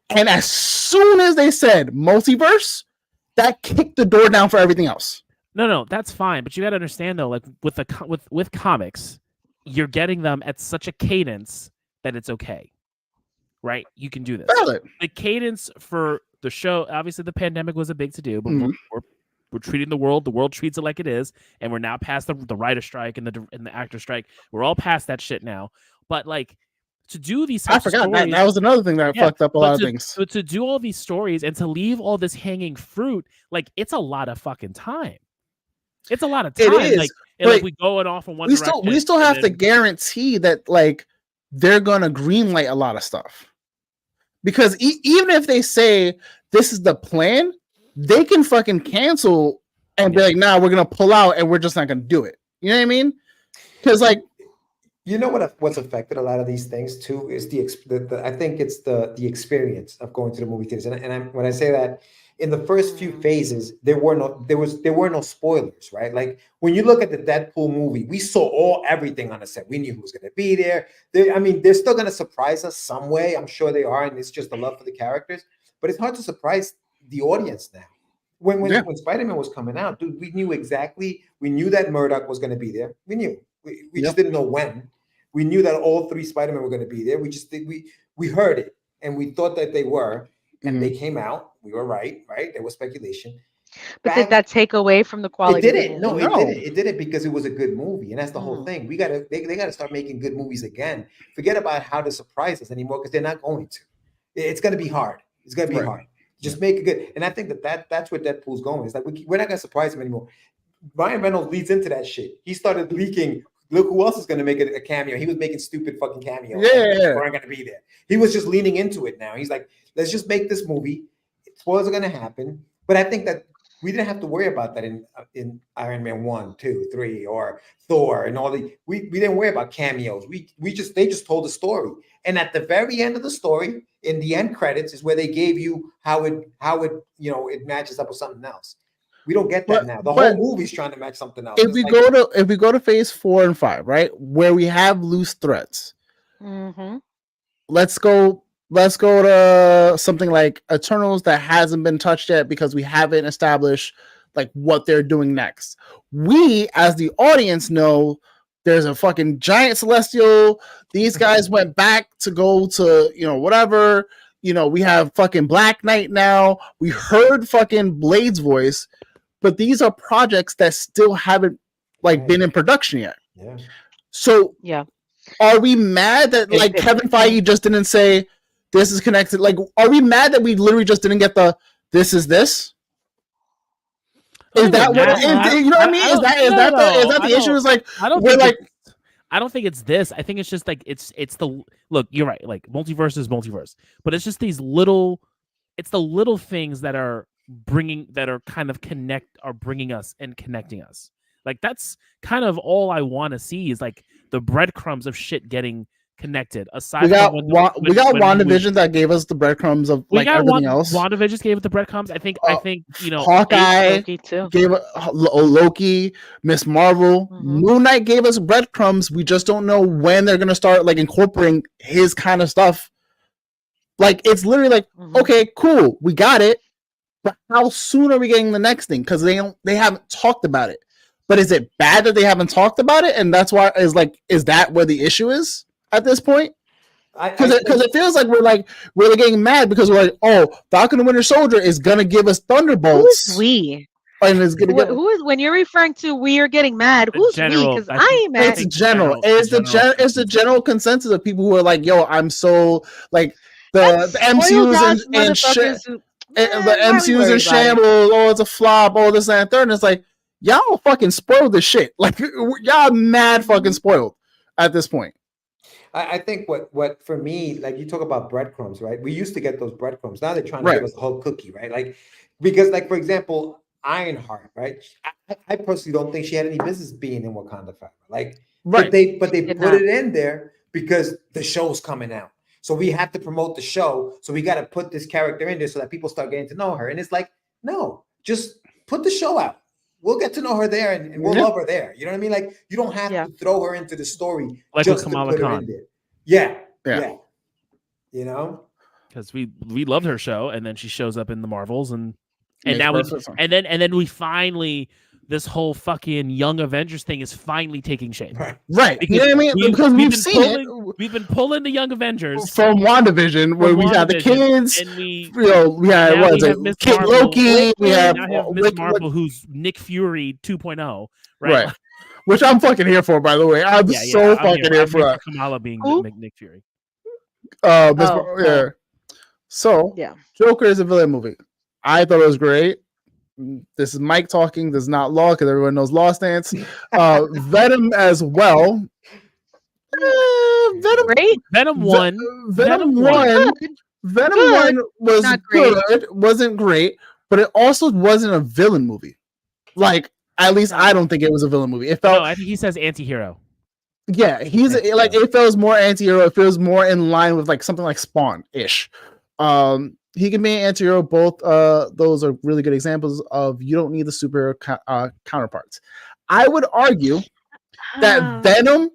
and as soon as they said multiverse, that kicked the door down for everything else. No, that's fine, but you got to understand though, like with comics, you're getting them at such a cadence that it's okay, right? You can do this. Valid. The cadence for the show, obviously, the pandemic was a big to do, but we're treating the world treats it like it is, and we're now past the writer strike and the actor strike. We're all past that shit now. But like to do these, I forgot stories, that was another thing that fucked up a lot of things. So to do all these stories and to leave all this hanging fruit, like it's a lot of fucking time. It's a lot of time. It is. Like we going off in one direction. We still have to guarantee that like they're gonna greenlight a lot of stuff. Because even if they say this is the plan, they can fucking cancel and be like, nah, we're gonna pull out and we're just not gonna do it. You know what I mean? Because like, you know what's affected a lot of these things too is I think it's the experience of going to the movie theaters. And when I say that, in the first few phases, there were no spoilers, right? Like when you look at the Deadpool movie, we saw everything on the set. We knew who was going to be there. They're still going to surprise us some way. I'm sure they are, and it's just the love for the characters. But it's hard to surprise the audience now. When Spider-Man was coming out, dude, we knew exactly. We knew that Murdoch was going to be there. We knew. We just didn't know when. We knew that all 3 Spider-Men were going to be there. We heard it, and we thought that they were. And they came out. We were right? There was speculation. But did that take away from the quality? It didn't. No, it didn't. It didn't because it was a good movie, and that's the whole thing. They gotta start making good movies again. Forget about how to surprise us anymore because they're not going to. It's gonna be hard. It's gonna be hard. Just make it good. And I think that's where Deadpool's going. It's like we're not gonna surprise him anymore. Ryan Reynolds leads into that shit. He started leaking. Look who else is going to make a cameo. He was making stupid fucking cameos. Yeah. We're not going to be there. He was just leaning into it now. He's like, let's just make this movie. Spoilers are going to happen. But I think that we didn't have to worry about that in Iron Man 1, 2, 3, or Thor and all the. We didn't worry about cameos. They just told the story. And at the very end of the story, in the end credits, is where they gave you how it it matches up with something else. We don't get that now. The whole movie's trying to match something else. If we go to phase 4 and 5, right, where we have loose threads, let's go to something like Eternals that hasn't been touched yet because we haven't established like what they're doing next. We, as the audience, know there's a fucking giant celestial. These guys went back to go to whatever. We have fucking Black Knight now. We heard fucking Blade's voice. But these are projects that still haven't been in production yet. Yeah. So are we mad that Kevin Feige just didn't say this is connected? Like, are we mad that we literally just didn't get this is this? Is that what? You know what I mean? Is that the issue? Is like we're like. I don't think it's this. I think it's just like it's the look. You're right. Like multiverse is multiverse, but it's just these little. It's the little things that are bringing us and connecting us. Like that's kind of all I want to see is like the breadcrumbs of shit getting connected. Aside, we got WandaVision that gave us the breadcrumbs of like everything else. WandaVision gave it the breadcrumbs. I think Hawkeye gave Loki, Miss Marvel, Moon Knight gave us breadcrumbs. We just don't know when they're gonna start like incorporating his kind of stuff. Like it's literally like, okay, cool, we got it, but how soon are we getting the next thing? Because they haven't talked about it. But is it bad that they haven't talked about it? And that's why is that where the issue is? At this point, because it feels like we're getting mad because we're like, oh, Falcon and Winter Soldier is gonna give us Thunderbolts. Who's we? And it's gonna who is when you're referring to we are getting mad? Who's we? Because I ain't mad. It's general. It's the general consensus of people who are like, yo, I'm so like the MCU's and shit. The MCU's in shambles. Oh, it's a flop. Oh, this and third. And it's like y'all fucking spoiled the shit. Like y'all mad fucking spoiled at this point. I think what for me, like you talk about breadcrumbs, right? We used to get those breadcrumbs. Now they're trying to give us the whole cookie, right? Like, because like, for example, Ironheart, right? I personally don't think she had any business being in Wakanda Forever. Like, but they put it in there because the show's coming out. So we have to promote the show. So we got to put this character in there so that people start getting to know her. And it's like, no, just put the show out. We'll get to know her there and we'll love her there. You know what I mean? Like you don't have to throw her into the story like just to put her in there. Yeah. You know? Because we loved her show and then she shows up in the Marvels and now we finally this whole fucking Young Avengers thing is finally taking shape. Right. You know what I mean? Because we've seen it. We've been pulling the Young Avengers from WandaVision, where we had the kids, and we had Kid Loki, we have Miss Marvel, who's Nick Fury 2.0, right? Which I'm fucking here for, by the way. I'm so fucking here for Kamala being Nick Fury. So Joker is a villain movie. I thought it was great. This is Mike talking. This is not Law because everyone knows Law stance. Venom as well. Venom 1 was good. Wasn't great, but it also wasn't a villain movie. Like at least I don't think it was a villain movie. It felt. No, I think he says anti-hero. Yeah, it feels more anti-hero. It feels more in line with like something like Spawn-ish. He can be an anti-hero. Both those are really good examples of you don't need the superhero counterparts. I would argue that Venom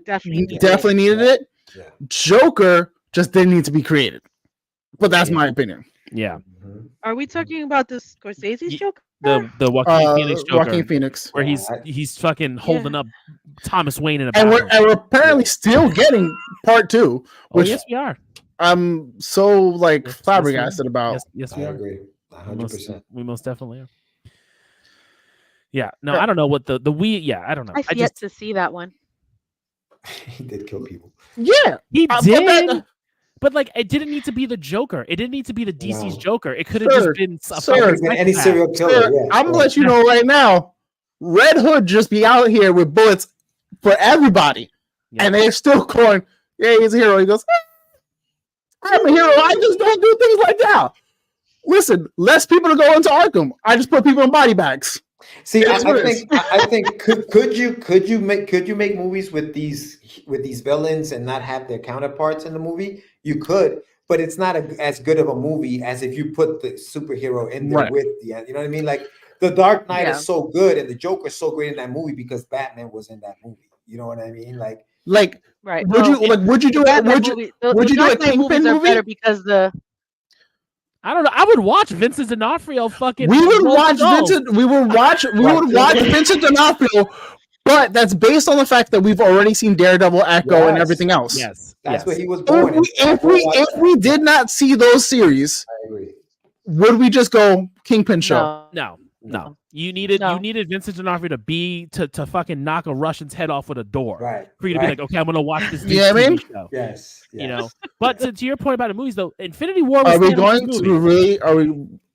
definitely needed it. Yeah. Joker just didn't need to be created. But that's my opinion. Yeah. Are we talking about the Scorsese's Joker? The Joaquin Phoenix Joker. Joaquin Phoenix. Where he's fucking holding up Thomas Wayne in a and we're apparently still getting part 2. Which yes, we are. I'm so flabbergasted about. Yes, we are. I agree. 100%. We most definitely are. Yeah. No, I don't know what the we. Yeah, I don't know. I've yet to see that one. He did kill people. Yeah, he did. But it didn't need to be the Joker. It didn't need to be the DC's Joker. It could have just been any serial killer. Yeah. I'm gonna let you know right now. Red Hood just be out here with bullets for everybody, and they're still calling, "Yeah, he's a hero." He goes, "I'm a hero. I just don't do things like that." Listen, less people to go into Arkham. I just put people in body bags. See, I think could you make movies with these villains and not have their counterparts in the movie? You could, but it's not as good of a movie as if you put the superhero in there with the, you know what I mean? Like the Dark Knight is so good and the Joker is so great in that movie because Batman was in that movie. You know what I mean? Like right. Would you do it? Would you do a Kingpin movie? Because I don't know. I would watch Vincent D'Onofrio fucking. We would watch Vincent D'Onofrio, but that's based on the fact that we've already seen Daredevil, Echo, and everything else. Yes, that's where he was born. If we did not see those series, would we just go Kingpin show? No. You needed Vincent D'Onofrio to fucking knock a Russian's head off with a door. Right. For you to be like, okay, I'm gonna watch this TV show. Yes. You know. But to your point about the movies though, Infinity War was Are we going to really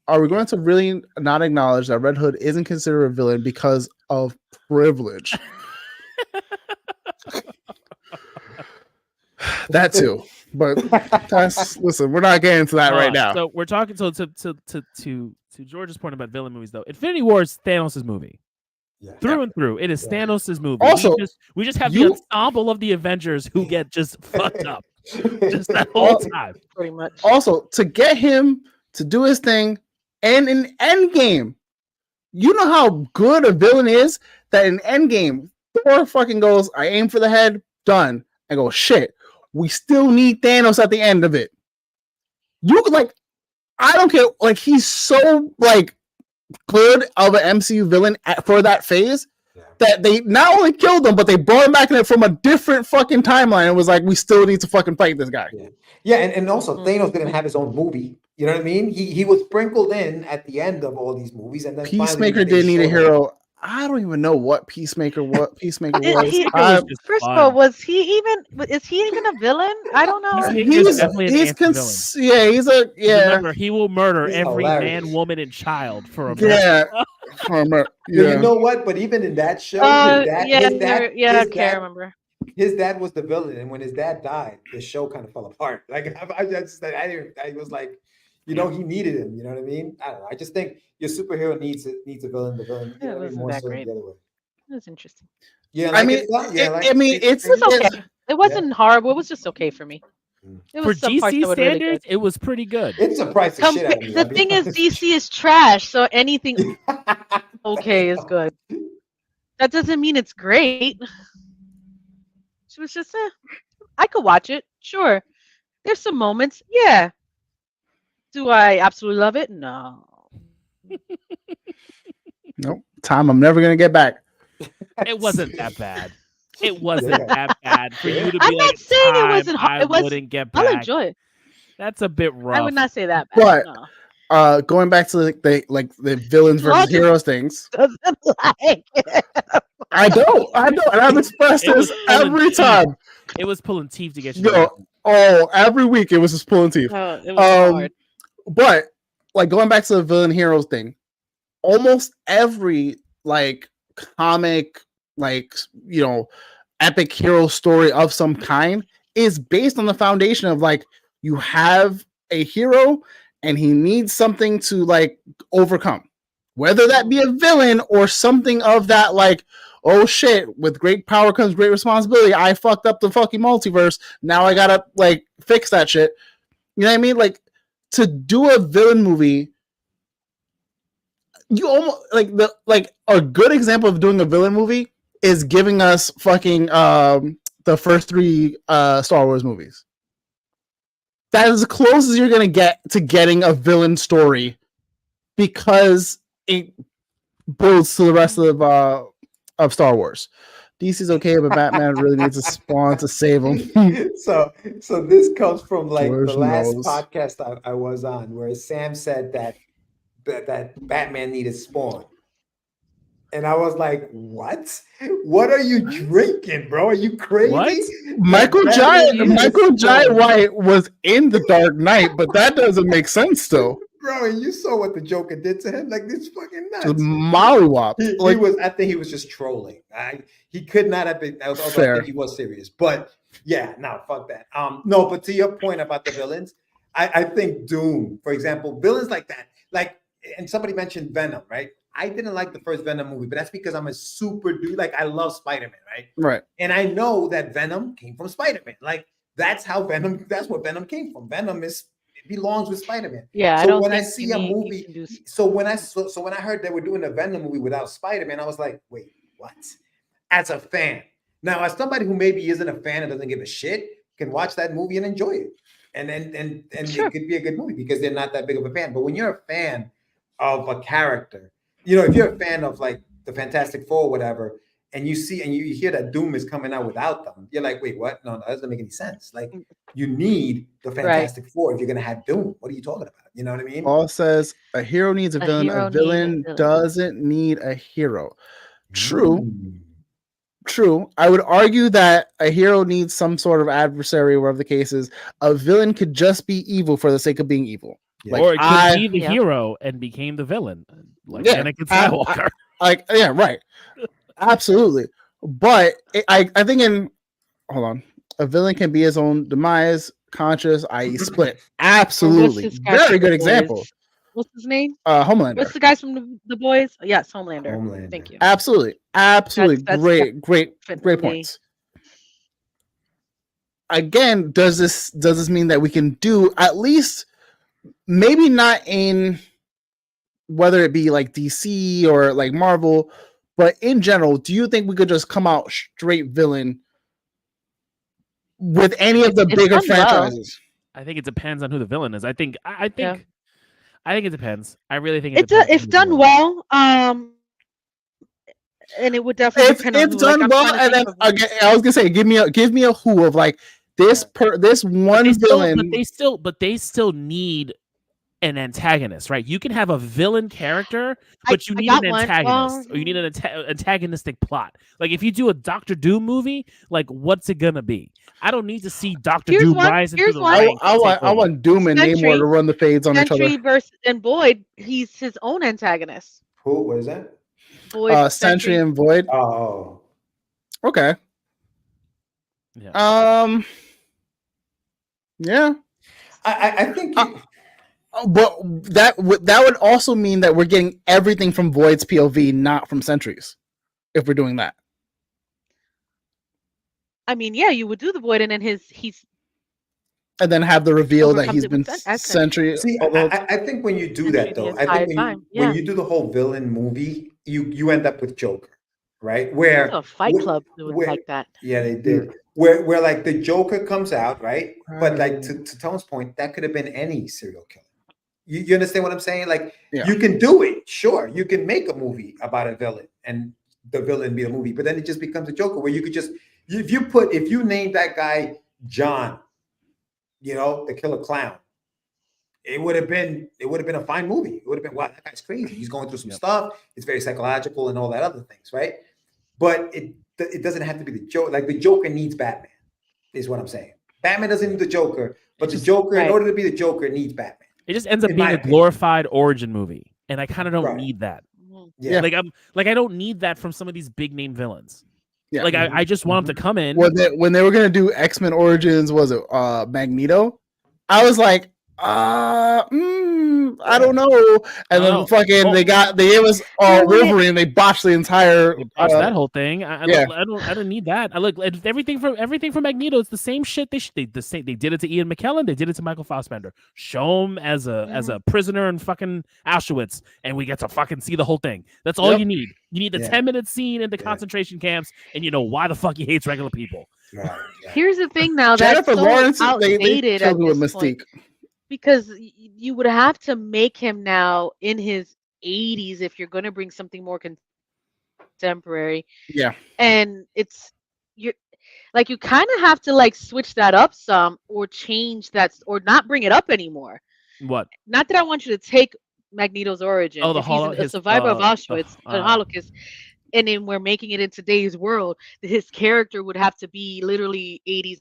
are we going to really not acknowledge that Red Hood isn't considered a villain because of privilege? That too. But listen, we're not getting into that right now. So we're talking to George's point about villain movies though. Infinity War is Thanos' movie. Yeah. Through and through. It is Thanos' movie. Also, we just have the ensemble of the Avengers who get just fucked up. Just that whole time. Pretty much. Also, to get him to do his thing and in Endgame, you know how good a villain is that in Endgame, Thor fucking goes, I aim for the head, done. I go, shit, we still need Thanos at the end of it. You like, I don't care. Like, he's so like good of an MCU villain for that phase that they not only killed him, but they brought him back in it from a different fucking timeline. It was like, we still need to fucking fight this guy. Yeah, and also Thanos didn't have his own movie. You know what I mean? He was sprinkled in at the end of all these movies, and then Peacemaker didn't need a hero. I don't even know what Peacemaker was. First of all, is he even a villain? I don't know. He's definitely Remember, he will murder every man, woman, and child for a You know what? But even in that show, I can't remember. His dad was the villain, and when his dad died, the show kind of fell apart. Like I was like, you know, he needed him. You know what I mean? I don't know. I just think your superhero needs a villain. The villain, it wasn't more that so great. The other way. It was interesting. Yeah, like it was okay. It wasn't horrible. It was just okay for me. It was for DC standards, it was pretty good. It surprised the shit out of me. The thing is, DC is trash, so anything okay is good. That doesn't mean it's great. She was just, I could watch it. Sure. There's some moments. Yeah. Do I absolutely love it? No. Nope. Time I'm never going to get back. It wasn't that bad. It wasn't that bad for you to be I'm like, not saying it wasn't hard. I wouldn't get back. I'll enjoy it. That's a bit rough. I would not say that bad. But no. Going back to the villains versus heroes things. Doesn't like it. I don't. And I've expressed this every time. It was pulling teeth to get you. Every week it was just pulling teeth. It was hard. But like going back to the villain heroes thing, almost every like comic, like, you know, epic hero story of some kind is based on the foundation of like, you have a hero and he needs something to like overcome, whether that be a villain or something of that, like, oh shit, with great power comes great responsibility. I fucked up the fucking multiverse. Now I gotta like fix that shit. You know what I mean? Like, to do a villain movie, you almost like a good example of doing a villain movie is giving us fucking the first 3 Star Wars movies. That is as close as you're gonna get to getting a villain story, because it builds to the rest of Star Wars. DC's okay, but Batman really needs a spawn to save him. So this comes from like the last podcast I was on, where Sam said that Batman needed Spawn. And I was like, what? What are you drinking, bro? Are you crazy? What? Michael Jai White was in The Dark Knight, but that doesn't make sense though. Bro, and you saw what the Joker did to him? Like, this fucking nuts. Mollywop. I think he was just trolling. He could not have been. I think he was serious. But yeah, no, fuck that. No, but to your point about the villains, I think Doom, for example, villains like that, like, and somebody mentioned Venom, right? I didn't like the first Venom movie, but that's because I'm a super dude. Like, I love Spider-Man, right? Right. And I know that Venom came from Spider-Man. Like, that's what Venom came from. Venom belongs with Spider-Man. Yeah. So when I see a movie, so when I heard they were doing a Venom movie without Spider-Man, I was like, wait, what? As a fan. Now, as somebody who maybe isn't a fan and doesn't give a shit, can watch that movie and enjoy it. And sure, it could be a good movie because they're not that big of a fan. But when you're a fan of a character, you know, if you're a fan of like the Fantastic Four or whatever, and you see and you hear that Doom is coming out without them, you're like, wait, what? No, that doesn't make any sense. Like, you need the Fantastic Four if you're gonna have Doom. What are you talking about? You know what I mean? Paul says a hero needs a villain. A villain doesn't need a hero. True. I would argue that a hero needs some sort of adversary, wherever the case is. A villain could just be evil for the sake of being evil. Yeah. Like or it could I, be the Yeah. hero and became the villain, like Yeah, Anakin Skywalker. like yeah, right, absolutely. But I think hold on, a villain can be his own demise, conscious, i.e., split. Or what's Absolutely, this guy very from good The example. Boys? What's his name? Homelander. What's the guys from the Boys? Yes, Homelander. Homelander. Thank you. Absolutely, That's great definitely points. Again, does this mean that we can do at least, maybe not in whether it be like DC or like Marvel, but in general, do you think we could just come out straight villain with any of the It's bigger done well. franchises? I think it depends on who the villain is. I think Yeah. it depends. I really think It's depends on it's who the done villain is. well. And it would definitely depend on It's who. Like, done I'm well, trying to and then think of again, I was gonna say, give me a who of like this this one villain. But they still need an antagonist, right? You can have a villain character, but you I need got an one. antagonist, or you need an antagonistic plot. Like if you do a Doctor Doom movie, like what's it gonna be? I don't need to see Doctor Here's Doom one. rise into Here's the one. ranks. I want Doom and Namor Sentry. to run the fades on each other. Sentry versus and Boyd. He's his own antagonist. Who? What is that? Boyd. Sentry and Void. Oh. Okay. Yeah. Yeah. I think. But that would also mean that we're getting everything from Void's POV, not from Sentry's, if we're doing that. I mean, yeah, you would do the Void, and then he's and then have the reveal that overcomes he's it been with Sentry. Sentry. See, I think when you do that though, Sentry the I think entire time. Yeah. when you do the whole villain movie, you end up with Joker, right? Where a Fight Club was like that. Yeah, they did. Where like the Joker comes out, right? But like to Tone's point, that could have been any serial killer. You understand what I'm saying? Like you can do it, sure. You can make a movie about a villain and the villain be a movie, but then it just becomes a Joker where you could just if you name that guy John, the killer clown, it would have been a fine movie. It would have been, wow, that guy's crazy. He's going through some stuff. It's very psychological and all that other things, right? But it doesn't have to be the Joker. Like the Joker needs Batman, is what I'm saying. Batman doesn't need the Joker, but the Joker, in order to be the Joker, needs Batman. It just ends up being a glorified origin movie, and I kind of don't need that. Yeah, I don't need that from some of these big name villains. Yeah, like I just want them to come in. When they were gonna do X-Men Origins, was it Magneto? I was like, I don't know. And then they gave us Wolverine. They botched the entire that whole thing. I don't need that. I look everything from Magneto. It's the same shit. They did it to Ian McKellen. They did it to Michael Fassbender. Show him as a prisoner in fucking Auschwitz, and we get to fucking see the whole thing. That's all you need. You need the 10-minute scene in the concentration camps, and you know why the fuck he hates regular people. Here's the thing now. Jennifer that's Lawrence, so outdated at with this Mystique. Point. Because you would have to make him now in his 80s if you're going to bring something more contemporary. Yeah. And you kind of have to like switch that up some or change that or not bring it up anymore. What? Not that I want you to take Magneto's origin. Oh, he's a survivor of Auschwitz, the Holocaust. And then we're making it in today's world. His character would have to be literally 80s,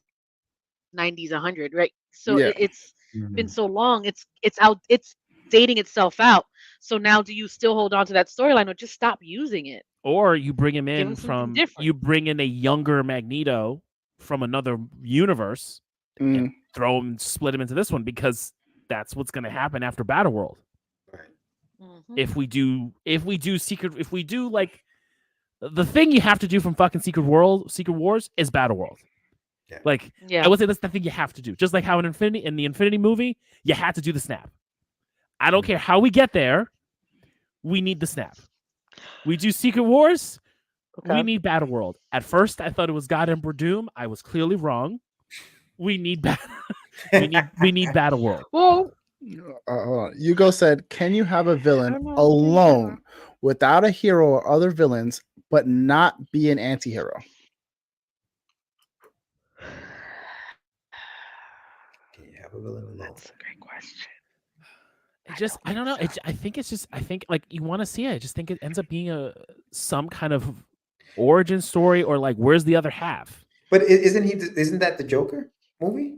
90s, 100, right? So it's been so long, it's dating itself out. So now do you still hold on to that storyline or just stop using it? Or you bring him in you bring in a younger Magneto from another universe and split him into this one, because that's what's going to happen after Battleworld. Right. Mm-hmm. If we do like the thing you have to do from fucking Secret Wars is Battleworld. I would say that's the thing you have to do. Just like how in the Infinity movie, you had to do the snap. I don't care how we get there. We need the snap. We do Secret Wars. Okay. We need Battleworld. At first, I thought it was God Emperor Doom. I was clearly wrong. We need we need Battleworld. Well, Hugo said, "Can you have a villain alone without a hero or other villains, but not be an anti-hero?" That's a great question. I don't know. I think like you want to see it. I just think it ends up being some kind of origin story, or like where's the other half? But isn't that the Joker movie?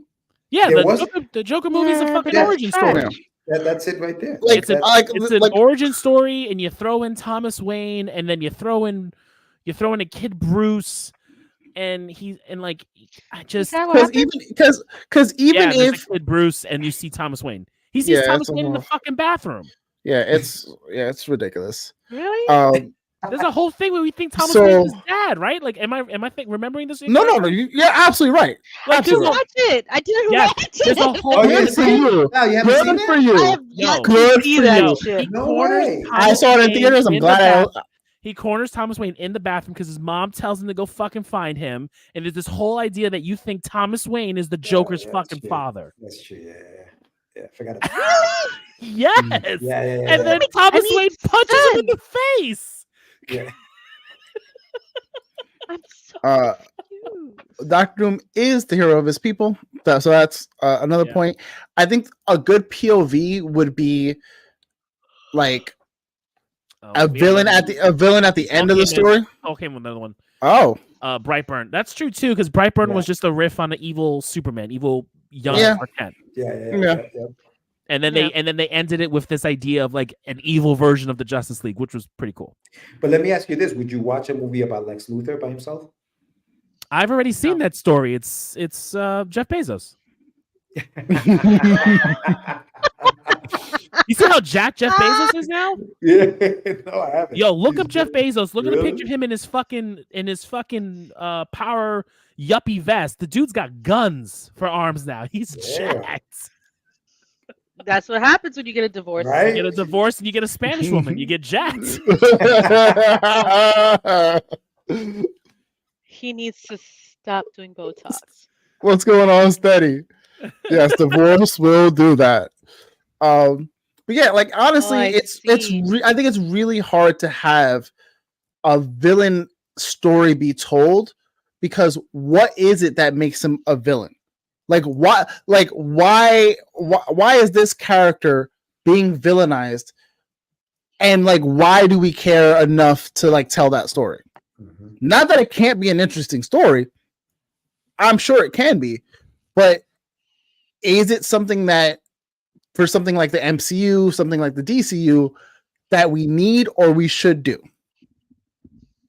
Yeah, the Joker movie is a fucking origin story. That's it right there. Like, it's an origin story, and you throw in Thomas Wayne, and then you throw in a kid Bruce, and I just because even there's if a kid Bruce, and you see Thomas Wayne, he sees Thomas Wayne in the fucking bathroom. it's ridiculous. Really? There's a whole thing where we think Thomas Wayne's his dad, right? Like, am I remembering this? No, you're absolutely right. I didn't watch it. I didn't watch it. There's a whole good for you. No, you haven't seen Good for you. I have yet Good to see for that you. shit. No way. I saw it in theaters. I'm glad. He corners Thomas Wayne in the bathroom because his mom tells him to go fucking find him. And there's this whole idea that you think Thomas Wayne is the Joker's fucking father. That's true. Yeah. Forgot about Really? Yes. Yeah. And then Thomas Wayne punches him in the face. Yeah. I'm so confused. Dr. Doom is the hero of his people. So that's another point. I think a good POV would be like a villain at the end of the story. Okay, another one. Oh, Brightburn. That's true too, because Brightburn was just a riff on the evil Superman, evil young Clark Kent. Yeah. And then they ended it with this idea of like an evil version of the Justice League, which was pretty cool. But let me ask you this: would you watch a movie about Lex Luthor by himself? I've already seen that story. It's Jeff Bezos. You see how jacked Jeff Bezos is now? Yeah, no, I haven't. Yo, look up Jeff Bezos. Look at a picture of him in his fucking power yuppie vest. The dude's got guns for arms now. He's jacked. That's what happens when you get a divorce. Right? You get a divorce and you get a Spanish woman. You get jacked. He needs to stop doing Botox. What's going on, Steady? Yes, divorce will do that. But yeah, like honestly, I think it's really hard to have a villain story be told, because what is it that makes him a villain? Why is this character being villainized, and like why do we care enough to like tell that story? Mm-hmm. Not that it can't be an interesting story. I'm sure it can be, but is it something that for something like the MCU, something like the DCU, that we need or we should do?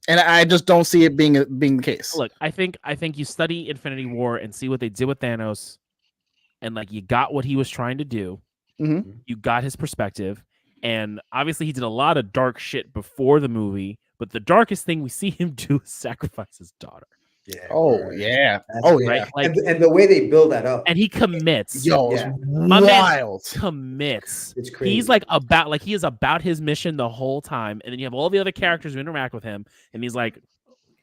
And I just don't see it being the case. Look, I think you study Infinity War and see what they did with Thanos, and like you got what he was trying to do. Mm-hmm. You got his perspective, and obviously he did a lot of dark shit before the movie. But the darkest thing we see him do is sacrifice his daughter. Yeah. Oh yeah. Right. Like, and the way they build that up, and he commits. Yo, my wild. Man commits. It's crazy. He's he is about his mission the whole time, and then you have all the other characters who interact with him, and he's like,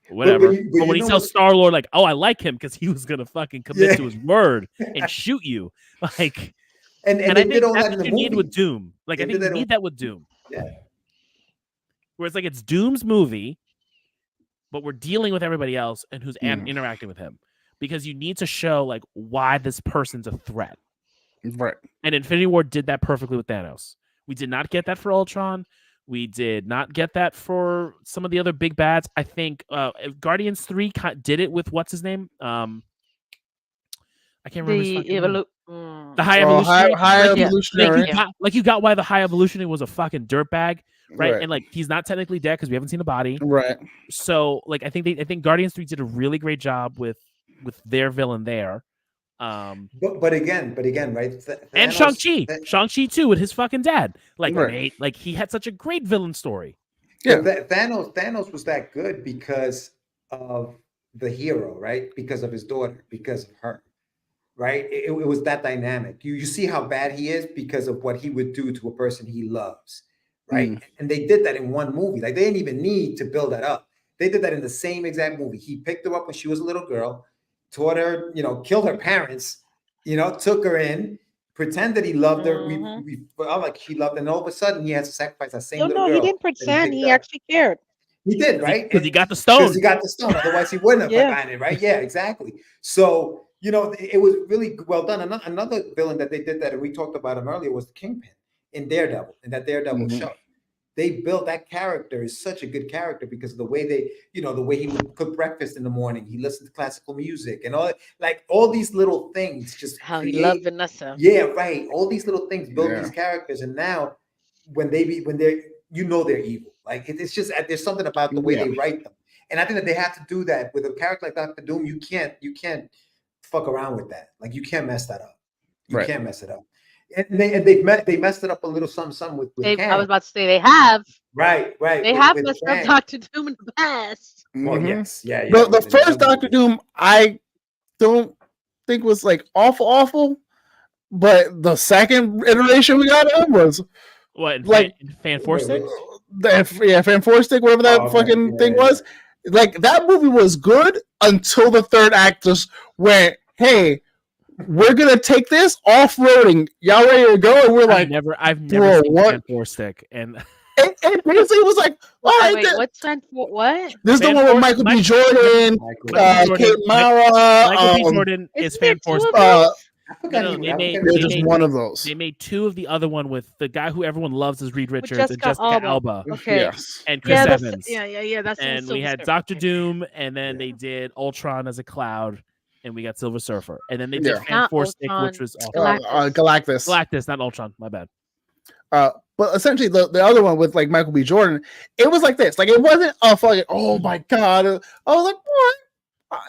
whatever. But when he tells Star-Lord, like, oh, I like him because he was gonna fucking commit to his word and shoot you, like, and I think did all that's that in what the you need movie. with Doom. Like, I think you need that with Doom. Yeah. Whereas like it's Doom's movie, but we're dealing with everybody else and who's interacting with him, because you need to show like why this person's a threat. Right. And Infinity War did that perfectly with Thanos. We did not get that for Ultron. We did not get that for some of the other big bads. I think Guardians 3 did it with what's his name? I can't remember his fucking name. The High Evolutionary. High Evolutionary. Like you got why the High Evolutionary was a fucking dirtbag. Right, and like he's not technically dead because we haven't seen the body. Right. So like I think Guardians 3 did a really great job with their villain there. But again, right? And Shang-Chi too with his fucking dad. Like mate, like he had such a great villain story. Yeah, Thanos was that good because of the hero, right? Because of his daughter, because of her, right? It was that dynamic. You see how bad he is because of what he would do to a person he loves. Right. And they did that in one movie. Like they didn't even need to build that up. They did that in the same exact movie. He picked her up when she was a little girl, taught her, killed her parents, took her in, pretended he loved her. We felt like she loved her. And all of a sudden he has to sacrifice that same little girl. No, he didn't pretend. He actually cared. He did, right? Because he got the stone. Otherwise he wouldn't have gotten it, right? Yeah, exactly. So, it was really well done. Another villain that they did that, and we talked about him earlier, was the Kingpin in Daredevil, in that Daredevil show. they built that character is such a good character because of the way they, the way he would cook breakfast in the morning, he listened to classical music and all these little things just How he loved Vanessa. Yeah, right. All these little things build these characters, and now when they're they're evil. Like it's just there's something about the way they write them, and I think that they have to do that with a character like Dr. Doom. You can't fuck around with that. Like you can't mess that up. You can't mess it up. And they messed it up a little some with I was about to say they have. Right. They have messed up Dr. Doom in the past. Oh yes, yeah. The first Dr. Doom, I don't think was like awful, but the second iteration we got of him was like Fan 4-Stick? Fan 4-Stick, whatever that fucking thing was. Like that movie was good until the third act just went, hey, we're gonna take this off-roading. Y'all ready to go? And we're like, I've never seen Fan 4-Stick, and it basically was like, all right, wait, what's Fan 4? What? This is the one with Michael B. Jordan, Kate Mara. Michael B. Jordan is Fan 4-Stick. No, they made one of those. They made two of the other one with the guy who everyone loves is Reed Richards and Jessica Alba. Okay. Yes. And Chris Evans. Yeah. That's and we had Dr. Doom, and then they did Ultron as a cloud. And we got Silver Surfer. And then they did Fan 4-Stick, which was Galactus. Galactus, not Ultron. My bad. But essentially, the other one with like Michael B. Jordan, it was like this. Like it wasn't a fucking, oh my God. I was like, what?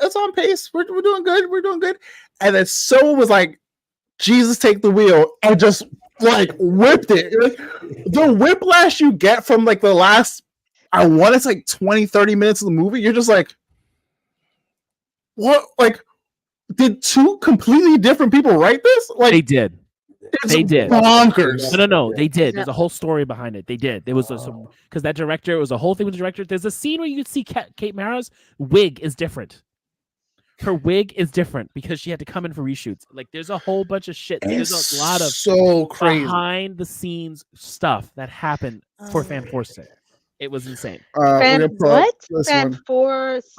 It's on pace. We're doing good. We're doing good. And then someone was like, Jesus, take the wheel, and just like whipped it. Like, the whiplash you get from like the last, I want it's like 20, 30 minutes of the movie. You're just like, what? Like, did two completely different people write this? Like they did. They did. Bonkers. No. They did. There's a whole story behind it. They did. There was because that director, it was a whole thing with the director. There's a scene where you can see Kate Mara's wig is different. Her wig is different because she had to come in for reshoots. Like there's a whole bunch of shit. There's a lot of so crazy behind the scenes stuff that happened for Fan 4-Stick. It was insane. Fan 4-Stick?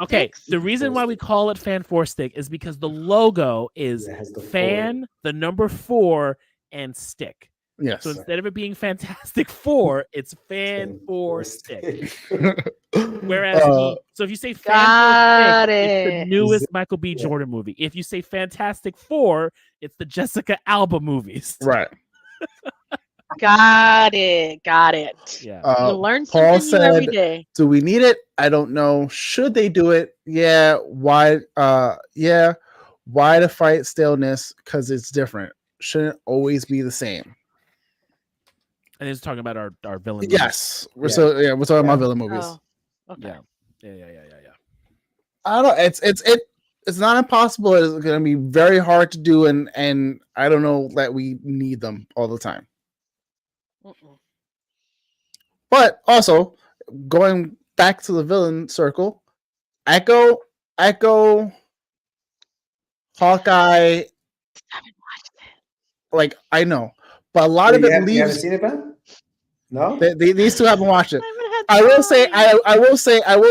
Okay, the reason why we call it Fan 4-Stick is because the logo is fan, the number 4, and stick. Yes. So instead of it being Fantastic Four, it's Fan 4-Stick. Whereas, so if you say Fan 4-Stick, it's the newest Michael B. Jordan movie. If you say Fantastic Four, it's the Jessica Alba movies. Right. Got it. Yeah. You learn something new every day. Do we need it? I don't know. Should they do it? Yeah. Why? Why to fight staleness? Because it's different. Shouldn't always be the same. And he's talking about our villain. Yes. We're talking about villain movies. Oh, okay. Yeah. I don't know. It's not impossible. It's going to be very hard to do, and I don't know that we need them all the time. But also, going back to the villain circle, Echo, Hawkeye. I haven't watched it. Like I know, but a lot of it leaves. You haven't seen it, Ben? No. These two haven't watched it. I will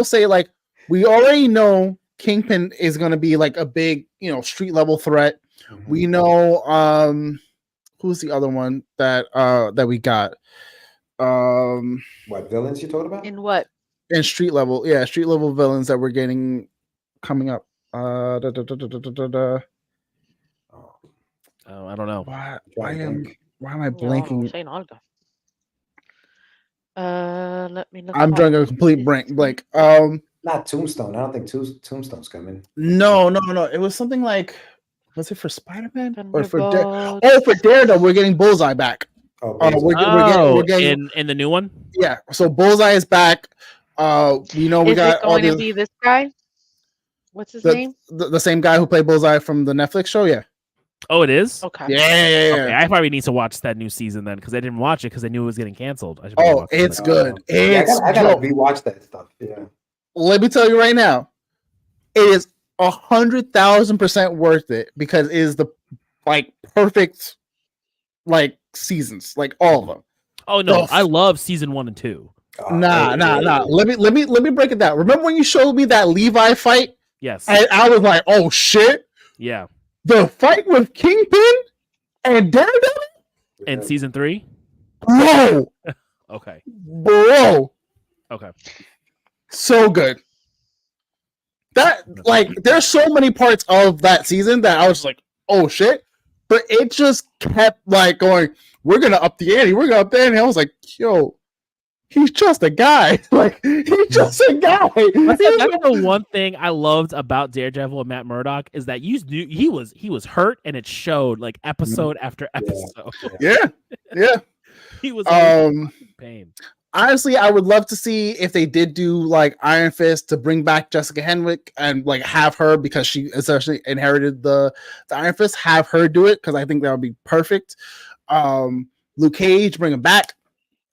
say, like we already know Kingpin is going to be like a big, street level threat. Mm-hmm. We know who's the other one that we got. What villains you talking about? In what? In street level villains that we're getting coming up. Oh, I don't know. Why am I blanking? Let me look. I'm drawing a complete blank. Not Tombstone. I don't think Tombstone's coming. No. It was something like, was it for Spider-Man or for for Daredevil? We're getting Bullseye back. We're getting in the new one. Yeah, so Bullseye is back. We got. Is it going to be this guy? What's his name? The same guy who played Bullseye from the Netflix show. Yeah. Oh, it is. Okay. Yeah. Okay, I probably need to watch that new season then because I didn't watch it because I knew it was getting canceled. It's good. I gotta rewatch that stuff. Yeah. Let me tell you right now, it is 100,000% worth it because it is the perfect seasons, all of them. Oh no, I love season 1 and 2. Nah. Let me break it down. Remember when you showed me that Levi fight? Yes. I was like, oh shit. Yeah. The fight with Kingpin and Daredevil in season 3. Bro. Okay. Bro. Okay. So good. That like there's so many parts of that season that I was just like, oh shit. But it just kept like going, we're gonna up the ante, we're gonna up the ante. I was like, yo, he's just a guy. Like he's just a guy. That's the one thing I loved about Daredevil and Matt Murdock is that you knew he was hurt and it showed like episode after episode. Yeah. He was in pain. Honestly, I would love to see if they did do like Iron Fist to bring back Jessica Henwick and like have her, because she essentially inherited the Iron Fist, have her do it, because I think that would be perfect. Luke Cage, bring him back.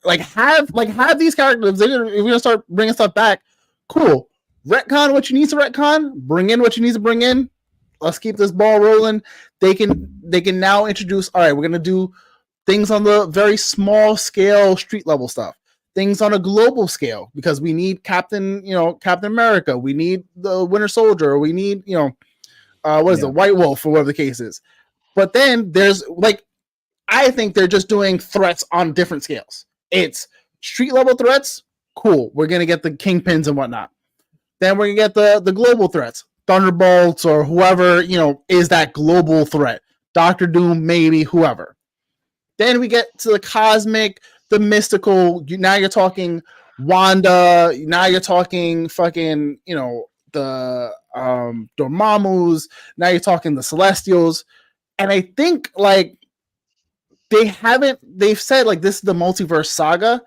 Have these characters. If we're gonna start bringing stuff back, cool. Retcon what you need to retcon. Bring in what you need to bring in. Let's keep this ball rolling. They can now introduce. All right, we're gonna do things on the very small scale, street level stuff. Things on a global scale, because we need Captain America. We need the Winter Soldier. We need White Wolf, or whatever the case is. But then there's I think they're just doing threats on different scales. It's street level threats, cool. We're gonna get the Kingpins and whatnot. Then we're gonna get the global threats, Thunderbolts or whoever is that global threat. Doctor Doom, maybe whoever. Then we get to the cosmic, the mystical. Now you're talking Wanda. Now you're talking fucking the Dormammu's. Now you're talking the Celestials. And I think they've said this is the multiverse saga,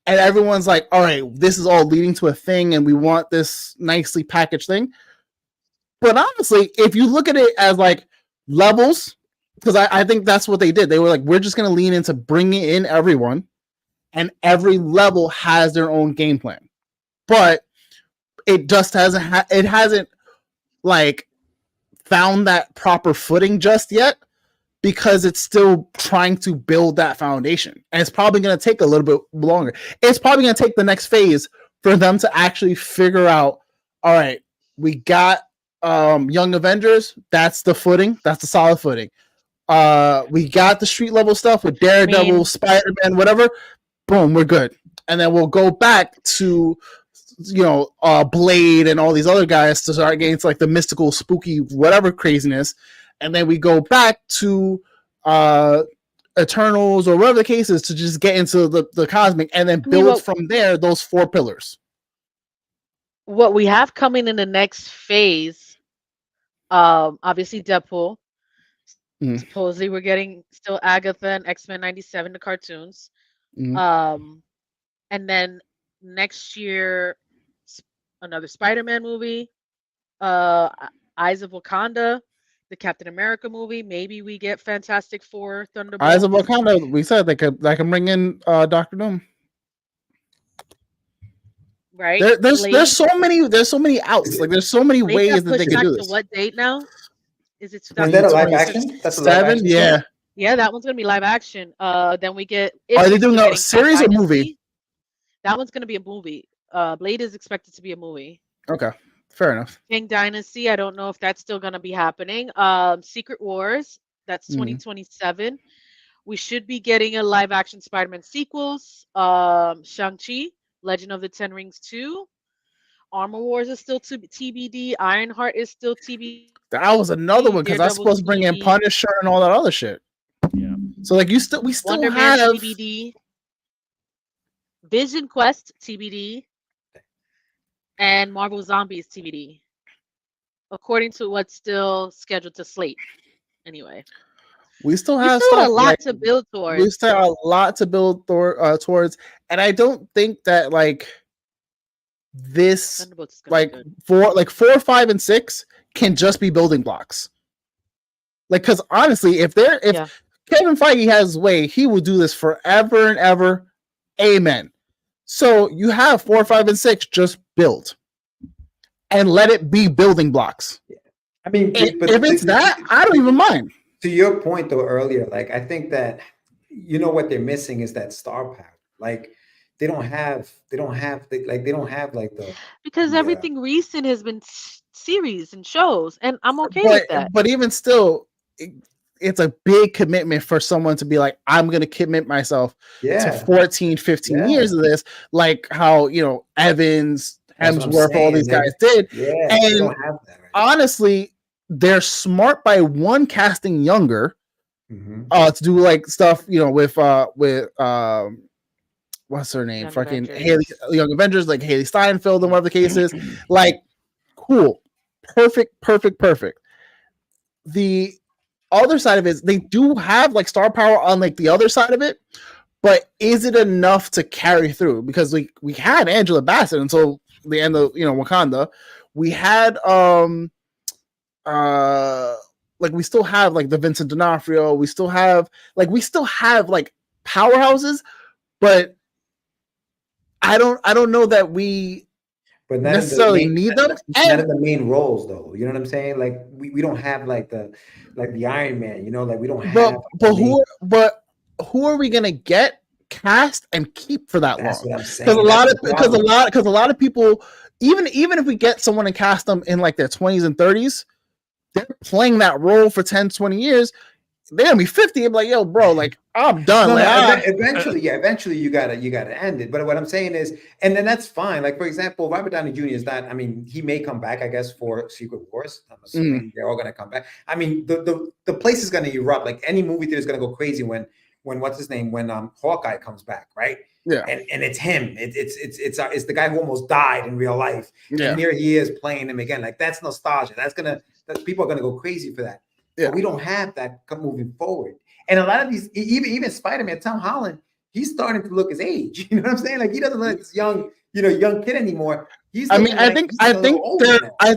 and everyone's like, all right, this is all leading to a thing and we want this nicely packaged thing. But honestly, if you look at it as levels, because I think that's what they did. They were like, we're just going to lean into bringing in everyone, and every level has their own game plan. But it just hasn't found that proper footing just yet, because it's still trying to build that foundation. And it's probably going to take a little bit longer. It's probably going to take the next phase for them to actually figure out, all right, we got Young Avengers. That's the footing. That's the solid footing. We got the street level stuff with Daredevil, Spider-Man, whatever. Boom, we're good. And then we'll go back to Blade and all these other guys to start getting to the mystical, spooky, whatever craziness. And then we go back to Eternals or whatever the case is to just get into the cosmic, and then build from there those 4 pillars. What we have coming in the next phase, obviously Deadpool. Supposedly we're getting still Agatha and X-Men 97, the cartoons. And then next year, another Spider-Man movie, Eyes of Wakanda, the Captain America movie. Maybe we get Fantastic Four, Thunderbolt. Eyes of Wakanda. We said they can bring in Doctor Doom. Right. There's so many outs. There's so many ways that they can do this. To what date now? Is it 2026? Is that a live action? That's a live action. Yeah. Yeah, that one's gonna be live action. Then we get. Are they doing a series or movie? That one's gonna be a movie. Blade is expected to be a movie. Okay, fair enough. King Dynasty, I don't know if that's still gonna be happening. Secret Wars, that's 2027. We should be getting a live action Spider-Man sequels. Shang-Chi, Legend of the Ten Rings 2. Armor Wars is still TBD. Ironheart is still TBD. That was another one, because that's supposed to bring in Punisher and all that other shit. Yeah. So we still Wonder have Man TBD. Vision Quest TBD. And Marvel Zombies TBD. According to what's still scheduled to slate. Anyway. We still have a lot to build towards. We still have a lot to build towards. And I don't think that this 4, 5, and 6 can just be building blocks. Because honestly, if Kevin Feige has his way, he will do this forever and ever. Amen. So you have 4, 5, and 6 just build, and let it be building blocks. Yeah. I mean, if it's that, I don't even mind. To your point though earlier, I think that what they're missing is that star power. They don't have the because everything recent has been series and shows, and I'm okay with that. But even still, it's a big commitment for someone to be like, I'm going to commit myself to 14, 15 years of this, like how, Evans, Hemsworth, all these guys did. Yeah, and they don't have that, right? Honestly, they're smart by one, casting younger to do like stuff, with what's her name? Fucking Haley, Young Avengers, like Haley Steinfeld and whatever the case is. Like, cool. Perfect. The other side of it is they do have like star power on like the other side of it, but is it enough to carry through? Because we had Angela Bassett until the end of Wakanda. We had we still have like the Vincent D'Onofrio. We still have like powerhouses, but I don't know that we necessarily need them. Not in the main roles, though. You know what I'm saying? Like we don't have like the Iron Man. Like we don't have. But who are we gonna get cast and keep for that That's long? What I'm saying. Because a lot of people, even if we get someone and cast them in like their 20s and 30s, they're playing that role for 10, 20 years. They're gonna be 50 and be like, yo, bro, like I'm done. Eventually you gotta end it. But what I'm saying is, and then that's fine. Like, for example, Robert Downey Jr. is not, I mean, he may come back, I guess, for Secret Wars. I'm assuming they're all gonna come back. I mean, the place is gonna erupt. Like any movie theater is gonna go crazy when what's his name? When Hawkeye comes back, right? Yeah. And it's him. It's the guy who almost died in real life. Yeah. And here he is playing him again. Like that's nostalgia. People are gonna go crazy for that. Yeah. But we don't have that moving forward. And a lot of these, even Spider-Man, Tom Holland, he's starting to look his age. You know what I'm saying? Like he doesn't look like this young kid anymore. I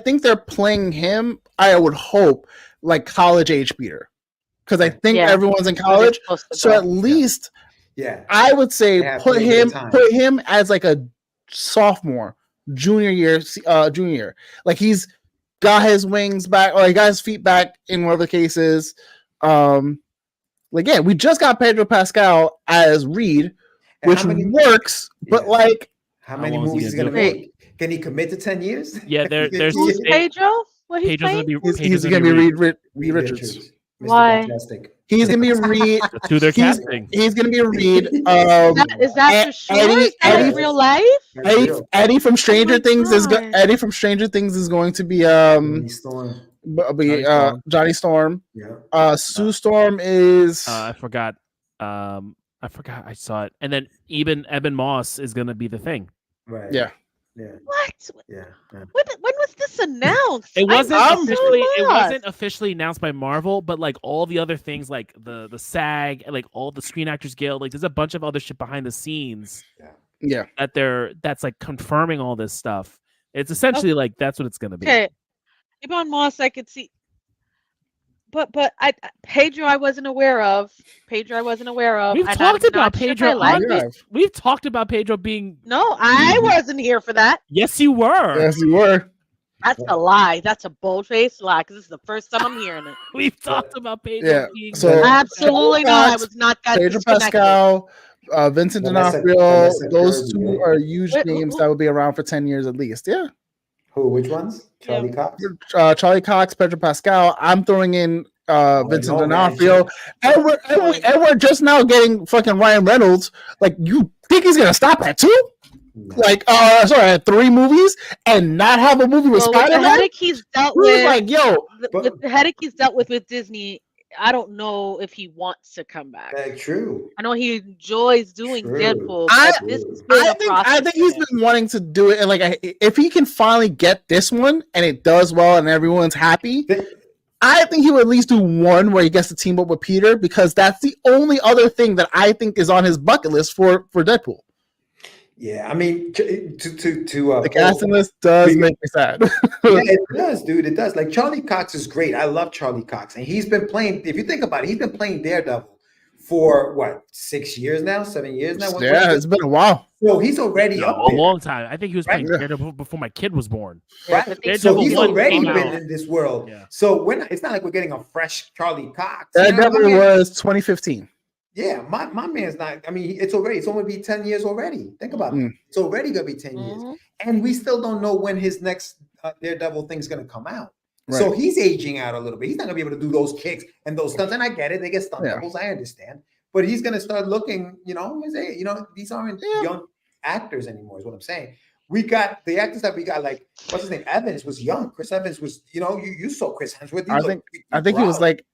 think they're playing him. I would hope like college age Peter, because I think everyone's in college. So at least, I would say put him as like a sophomore, junior year. Like he's got his wings back, or he got his feet back in one of the cases. We just got Pedro Pascal as Reed, which works, but like how many movies is he gonna make? Can he commit to 10 years? Yeah, there's who's Pedro? What he's gonna be Reed Richards. Why? Fantastic. He's gonna be Reed. To their casting. He's gonna be Reed. Is that for sure? Is that in real life? Eddie from Stranger Things is going to be Johnny Storm. Yeah. Sue Storm is I forgot. I saw it. And then even Eben Moss is gonna be the Thing. Right. Yeah. Yeah. What? Yeah. When was this announced? It wasn't officially announced by Marvel, but like all the other things, like the SAG, like all the Screen Actors Guild, like there's a bunch of other shit behind the scenes. Yeah. That's like confirming all this stuff. It's essentially like that's what it's gonna be. Okay. Eben Moss, I could see. But Pedro I wasn't aware of. We've talked about Pedro. We've talked about Pedro being. No, I wasn't here for that. Yes, you were. Yes, you were. That's a lie. That's a bold-faced lie, because this is the first time I'm hearing it. We've talked about Pedro being. So absolutely not. I was not. Pedro Pascal, Vincent D'Onofrio. Those two are huge names that will be around for 10 years at least. Yeah. Who? Which ones? Charlie Cox? Charlie Cox, Pedro Pascal. I'm throwing in Vincent D'Onofrio. And we're just now getting fucking Ryan Reynolds. Like, you think he's going to stop at 2? No. Like, at 3 movies and not have a movie with Spider-Man? The headache he's dealt with. Like, yo. With the headache he's dealt with Disney, I don't know if he wants to come back. True. I know he enjoys doing Deadpool. I think he's been wanting to do it, and like if he can finally get this one and it does well and everyone's happy, I think he would at least do one where he gets to team up with Peter, because that's the only other thing that I think is on his bucket list for Deadpool. Yeah, I mean, the casting list does make me sad. Yeah, it does, dude. It does. Like Charlie Cox is great. I love Charlie Cox, and he's been playing. If you think about it, he's been playing Daredevil for what, 6 years now, 7 years now. Yeah, it's been a while. So he's already up a long time. I think he was playing Daredevil before my kid was born. Right. So he's already been in this world. Yeah. So it's not like we're getting a fresh Charlie Cox. Daredevil was 2015. Yeah, my man's not. I mean, it's only be 10 years already. Think about it. It's already gonna be 10 years, and we still don't know when his next Daredevil thing's gonna come out. So he's aging out a little bit. He's not gonna be able to do those kicks and those stunts. And I get it; they get stunt doubles. I understand, but he's gonna start looking. These aren't young actors anymore. Is what I'm saying. We got the actors that we got. Like what's his name? Evans was young. Chris Evans was. You saw Chris Hemsworth. I think he was like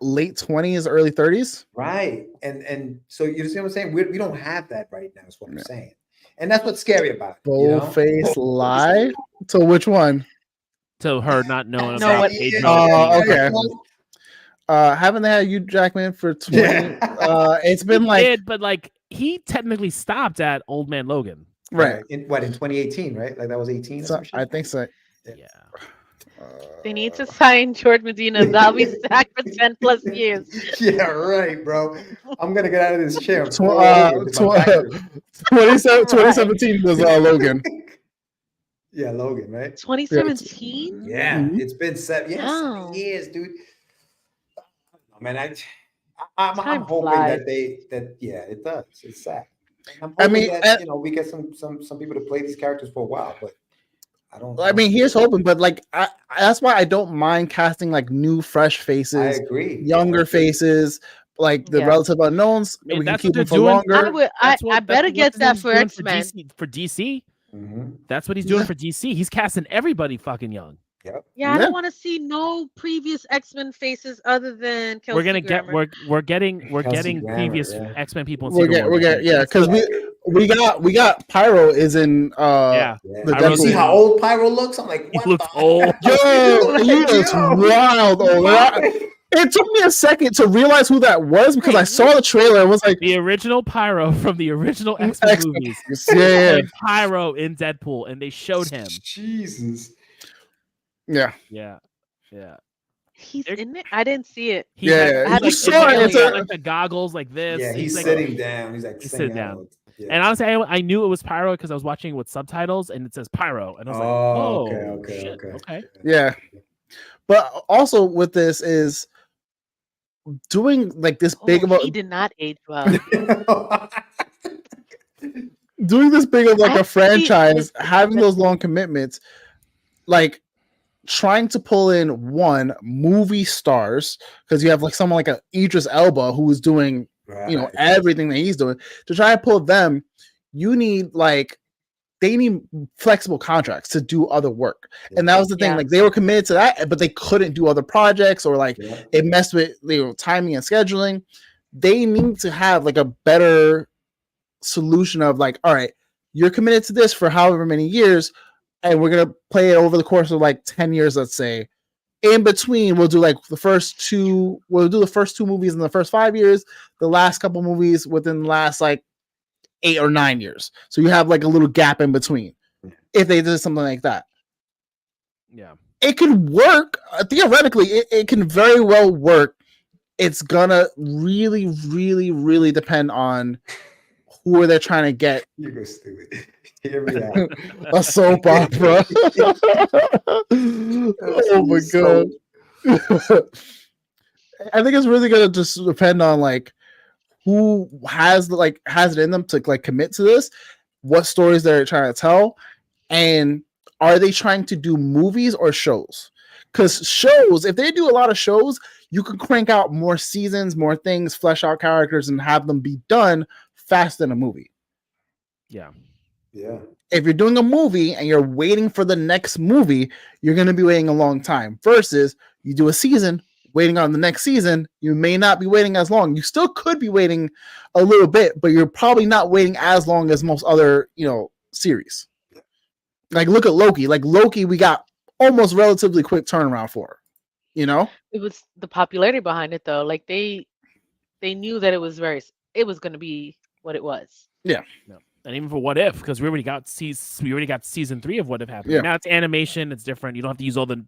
late 20s, early 30s. Right, and so you see what I'm saying? We don't have that right now. Is what I'm saying, and that's what's scary about it. Bold-faced lie. So which one? To her not knowing No, about what- age. Okay. Haven't they had Hugh Jackman for 20? It's been like did, but like he technically stopped at Old Man Logan. right. In 2018, right? Like that was 18. So, I think so. Yeah. They need to sign George Medina. That'll be stacked for 10 plus years. Yeah, right, bro. I'm gonna get out of this chair. 2017 was Logan. Yeah, Logan, right? 2017? Yeah, it's been 7 years, dude. Man, I'm hoping flies. that it does. It's sad. I'm hoping that we get some people to play these characters for a while, but I don't. I mean, here's hoping, but like that's why I don't mind casting like new, fresh faces. I agree. Younger faces, like the relative unknowns. I mean, we can that's keep what them they're for doing. longer. I better get that for X-Men. For DC. Mm-hmm. That's what he's doing for DC. He's casting everybody fucking young. Yep. Yeah, I don't want to see no previous X-Men faces other than Kelsey We're gonna Grammer. we're getting Grammer, previous yeah. X-Men people. In We're Civil War. because we got Pyro is in Yeah. the You see how old Pyro looks? I'm like, He what looks the old. Yo, he looks wild. It took me a second to realize who that was because I saw the trailer and was like, The original Pyro from the original X-Men movies. yeah, Played Pyro in Deadpool, and they showed him. Jesus. yeah. He's in it. I didn't see it. He's Yeah, like, you saw it. he's got, like the goggles like this. Yeah, he's like, sitting down. He's like he's sitting sitting down. Yeah. And honestly, I knew it was Pyro because I was watching it with subtitles, and it says Pyro, and I was like, "Oh, okay." Yeah. But also with this is doing like this big He did not age well. doing this big of like a franchise, Actually, having those long commitments, like trying to pull in movie stars because you have like someone like a Idris Elba who is doing everything that he's doing. To try and pull them, you need they need flexible contracts to do other work. And that was the thing. Like they were committed to that, but they couldn't do other projects or it messed with timing and scheduling. They need to have like a better solution of like, all right, you're committed to this for however many years, and we're gonna play it over the course of like 10 years, let's say. In between, we'll do like the first two movies in the first 5 years, the last couple movies within the last like 8 or 9 years. So you have like a little gap in between. If they did something like that. Yeah. It could work. Theoretically, it can very well work. It's gonna really, really, really depend on who they're trying to get. You go stupid. Hear me out. A soap opera. Oh my god. I think it's really gonna just depend on like who has it in them to like commit to this, what stories they're trying to tell, and are they trying to do movies or shows? Because shows, if they do a lot of shows, you can crank out more seasons, more things, flesh out characters, and have them be done faster than a movie. Yeah. If you're doing a movie and you're waiting for the next movie, you're going to be waiting a long time. Versus you do a season, waiting on the next season, you may not be waiting as long. You still could be waiting a little bit, but you're probably not waiting as long as most other, series. Like look at Loki. Like Loki, we got almost relatively quick turnaround for. It was the popularity behind it though. Like they knew that it was going to be what it was. Yeah. No. And even for What If, because we already got season 3 of What If happening. Yeah. Now it's animation, it's different. You don't have to use all the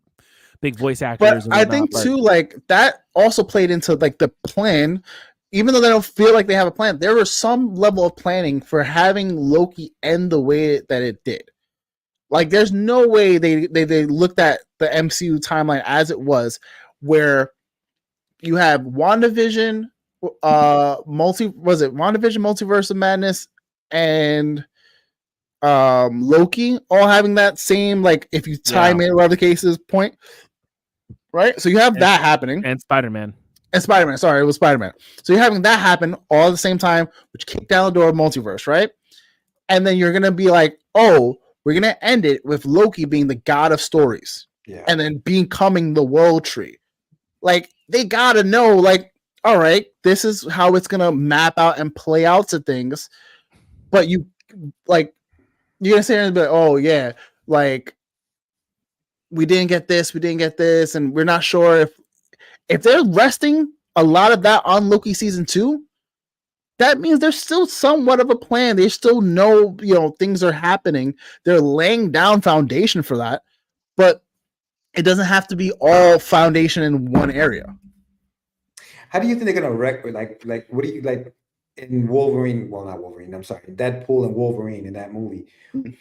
big voice actors. But I think too, like that also played into like the plan. Even though they don't feel like they have a plan, there was some level of planning for having Loki end the way that it did. Like, there's no way they looked at the MCU timeline as it was, where you have WandaVision, Multiverse of Madness, and Loki all having that same, like, if you time in other cases point, right? So you have that happening. And Spider-Man. And Spider-Man, sorry, it was Spider-Man. So you're having that happen all at the same time, which kicked down the door of multiverse, right? And then you're going to be like, oh, we're going to end it with Loki being the god of stories. Yeah. And then becoming the world tree. Like, they got to know, like, all right, this is how it's going to map out and play out to things. But you, like, you're going to sit there and be like, oh, yeah, like, we didn't get this, and we're not sure if they're resting a lot of that on Loki season 2, that means there's still somewhat of a plan. They still know, things are happening. They're laying down foundation for that, but it doesn't have to be all foundation in one area. How do you think they're gonna like? What do you like in Wolverine? Well, not Wolverine. I'm sorry, Deadpool and Wolverine in that movie.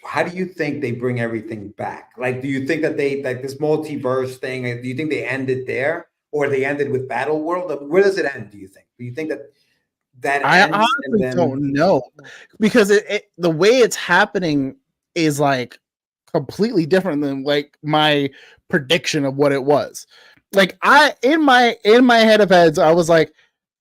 How do you think they bring everything back? Like, do you think that they like this multiverse thing? Do you think they ended there? Or they ended with Battle World? Where does it end, do you think? Do you think that I ends honestly don't know, because the way it's happening is like completely different than like my prediction of what it was. Like, in my head of heads, I was like,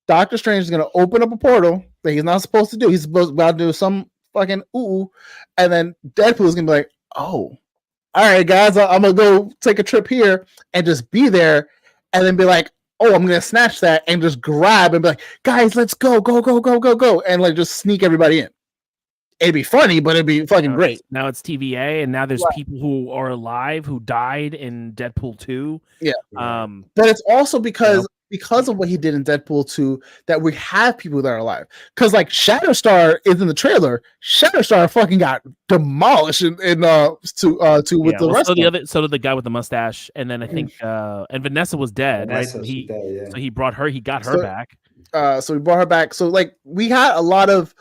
Doctor Strange is gonna open up a portal that he's not supposed to do. He's about to do some fucking and then Deadpool is gonna be like, oh, all right, guys, I'm gonna go take a trip here and just be there. And then be like, oh, I'm going to snatch that and just grab and be like, guys, let's go. And like just sneak everybody in. It'd be funny, but it'd be fucking great. Now it's TVA, and now there's people who are alive who died in Deadpool 2. Yeah. But it's also because of what he did in Deadpool 2 that we have people that are alive. Because like Shatterstar is in the trailer. Shatterstar fucking got demolished with the rest of them. So did the guy with the mustache, and then I think and Vanessa was dead, right? So he brought her. He got her back. So we brought her back. So like we had a lot of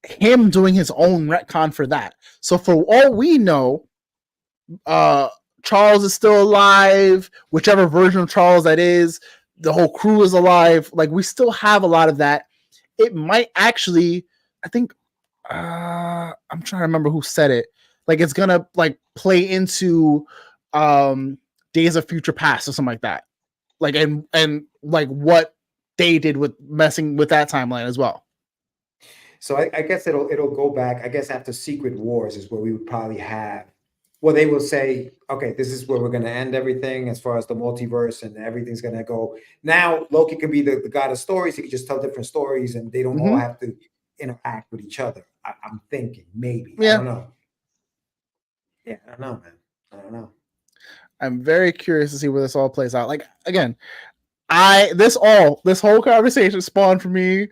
him doing his own retcon for that. So for all we know, Charles is still alive. Whichever version of Charles that is. The whole crew is alive. Like, we still have a lot of that. It might actually, I think, I'm trying to remember who said it. Like, it's gonna like play into Days of Future Past or something like that. Like, and like what they did with messing with that timeline as well. So I guess it'll go back. I guess after Secret Wars is where we would probably have. Well, they will say, okay, this is where we're going to end everything as far as the multiverse, and everything's going to go. Now, Loki can be the god of stories. He can just tell different stories, and they don't all have to interact with each other. I'm thinking maybe. Yeah. I don't know. Yeah, I don't know, man. I don't know. I'm very curious to see where this all plays out. Like, again, this whole conversation spawned for me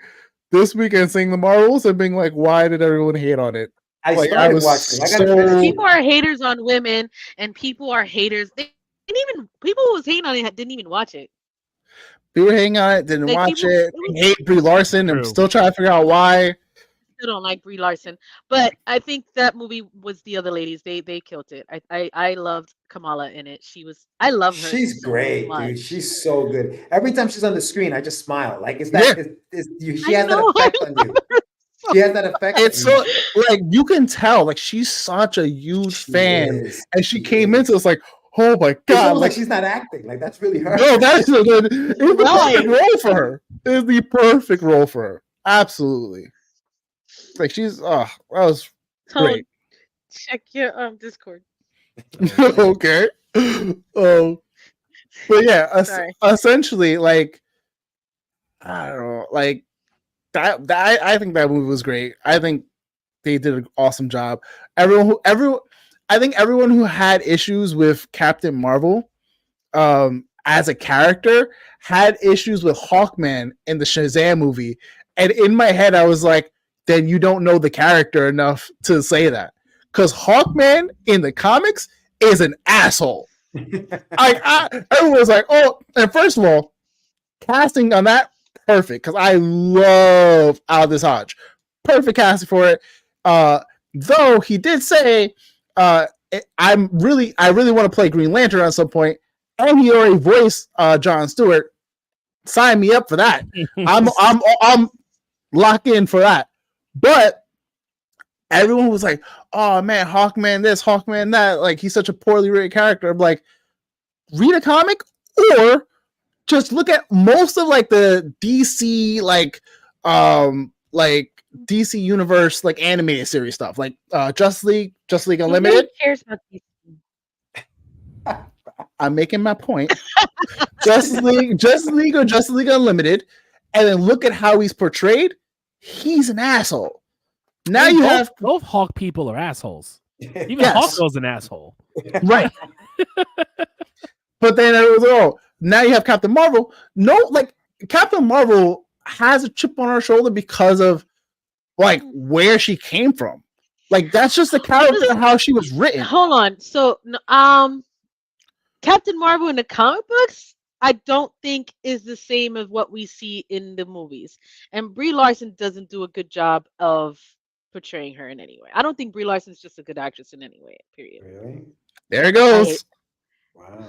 this weekend seeing the Marvels and being like, why did everyone hate on it? I started watching. People are haters on women, and people are haters. People who was hating on it didn't even watch it. People hating on it, didn't watch it. Hate Brie Larson. I'm still trying to figure out why. Still don't like Brie Larson, but I think that movie was the other ladies. They killed it. I loved Kamala in it. I love her. She's great, dude. She's so good. Every time she's on the screen, I just smile. Like, she has that effect on you. She has that effect. It's so like you can tell, like she's such a huge fan, and she came into it's like, oh my god, like she's not acting. Like, that's really her. No, that is the perfect role for her. It's the perfect role for her. Absolutely. Like she's that was great. Check your Discord. Okay. But yeah, essentially, like I don't know, like that I think that movie was great. I think they did an awesome job. I think everyone who had issues with Captain Marvel as a character had issues with Hawkman in the Shazam movie. And in my head, I was like, then you don't know the character enough to say that. Because Hawkman in the comics is an asshole. Everyone was like, oh, and first of all, casting on that, perfect. Because I love Aldous Hodge. Perfect casting for it. Though he did say, I really want to play Green Lantern at some point, and he already voiced Jon Stewart. Sign me up for that. I'm locked in for that. But everyone was like, "Oh man, Hawkman this, Hawkman that." Like, he's such a poorly written character. I'm like, read a comic or just look at most of like the DC like DC universe like animated series stuff, like Justice League Unlimited. Nobody cares about DC. I'm making my point. Justice League or Justice League Unlimited, and then look at how he's portrayed. He's an asshole. Now you have both Hawk people are assholes. Even Yes. Hawk Girl's an asshole. right, but then it was now you have Captain Marvel. No, like Captain Marvel has a chip on her shoulder because of like where she came from. Like that's just the character how she was written. Hold on. So, Captain Marvel in the comic books, I don't think is the same as what we see in the movies. And Brie Larson doesn't do a good job of portraying her in any way. I don't think Brie Larson's just a good actress in any way. Period. Really? There it goes. Wow.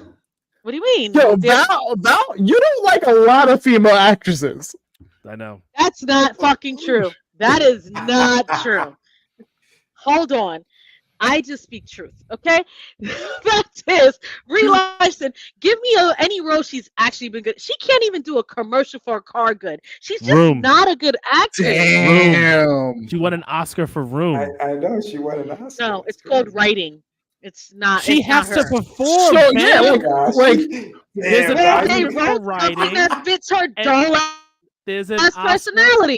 What do you mean? Yo, Val, you don't like a lot of female actresses. I know. That's not fucking true. That is not true. Hold on. I just speak truth, okay? Fact is, Brie Larson, give me any role she's actually been good. She can't even do a commercial for a car good. She's just not a good actress. Damn. She won an Oscar for Room. I know she won an Oscar. No, it's called writing. It's not. She it's has not to her. perform. So, man. yeah, like there's an Well, they Oscar for wrote writing. something that fits her and dull There's an ass Oscar. personality.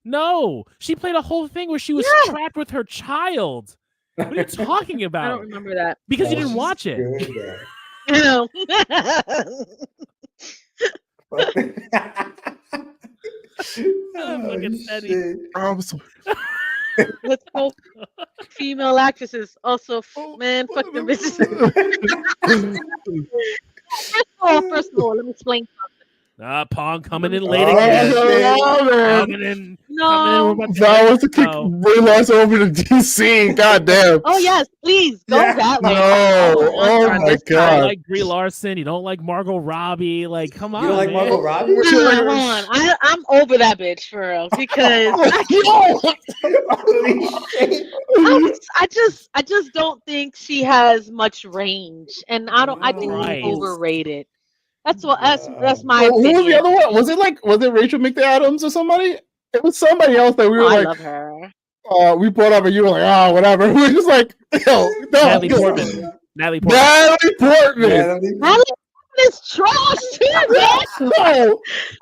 No, she played a whole thing where she was Yeah. trapped with her child. What are you talking I about? don't remember that. Because you Oh, didn't she's watch it. good, No. Fucking Steady. shit. I'm so- Let's go. Female actresses also, man, fuck them bitches. First of all, let me explain. Pong coming in late Oh, again. Oh, man. Coming in. No. Coming in. Val wants to kick No. Brie Larson over to DC. God damn. Oh yes, please go Yeah. that way. No. Oh on my this You don't God. like Brie Larson. You don't like Margot Robbie. Like, come on. You don't like man. Margot Robbie? What you Nah, like? hold on. I'm over that bitch for real because Holy shit. I just don't think she has much range, and I think Right. she's overrated. That's what that's my Who was the opinion. other one? Was it Rachel McAdams or somebody? It was somebody else that we were I like, love her. we brought up and you were like, oh, whatever. We were just like, yo, no. Natalie yo. Portman. Natalie Portman. Natalie Portman. Natalie- Natalie is trash too, man. No.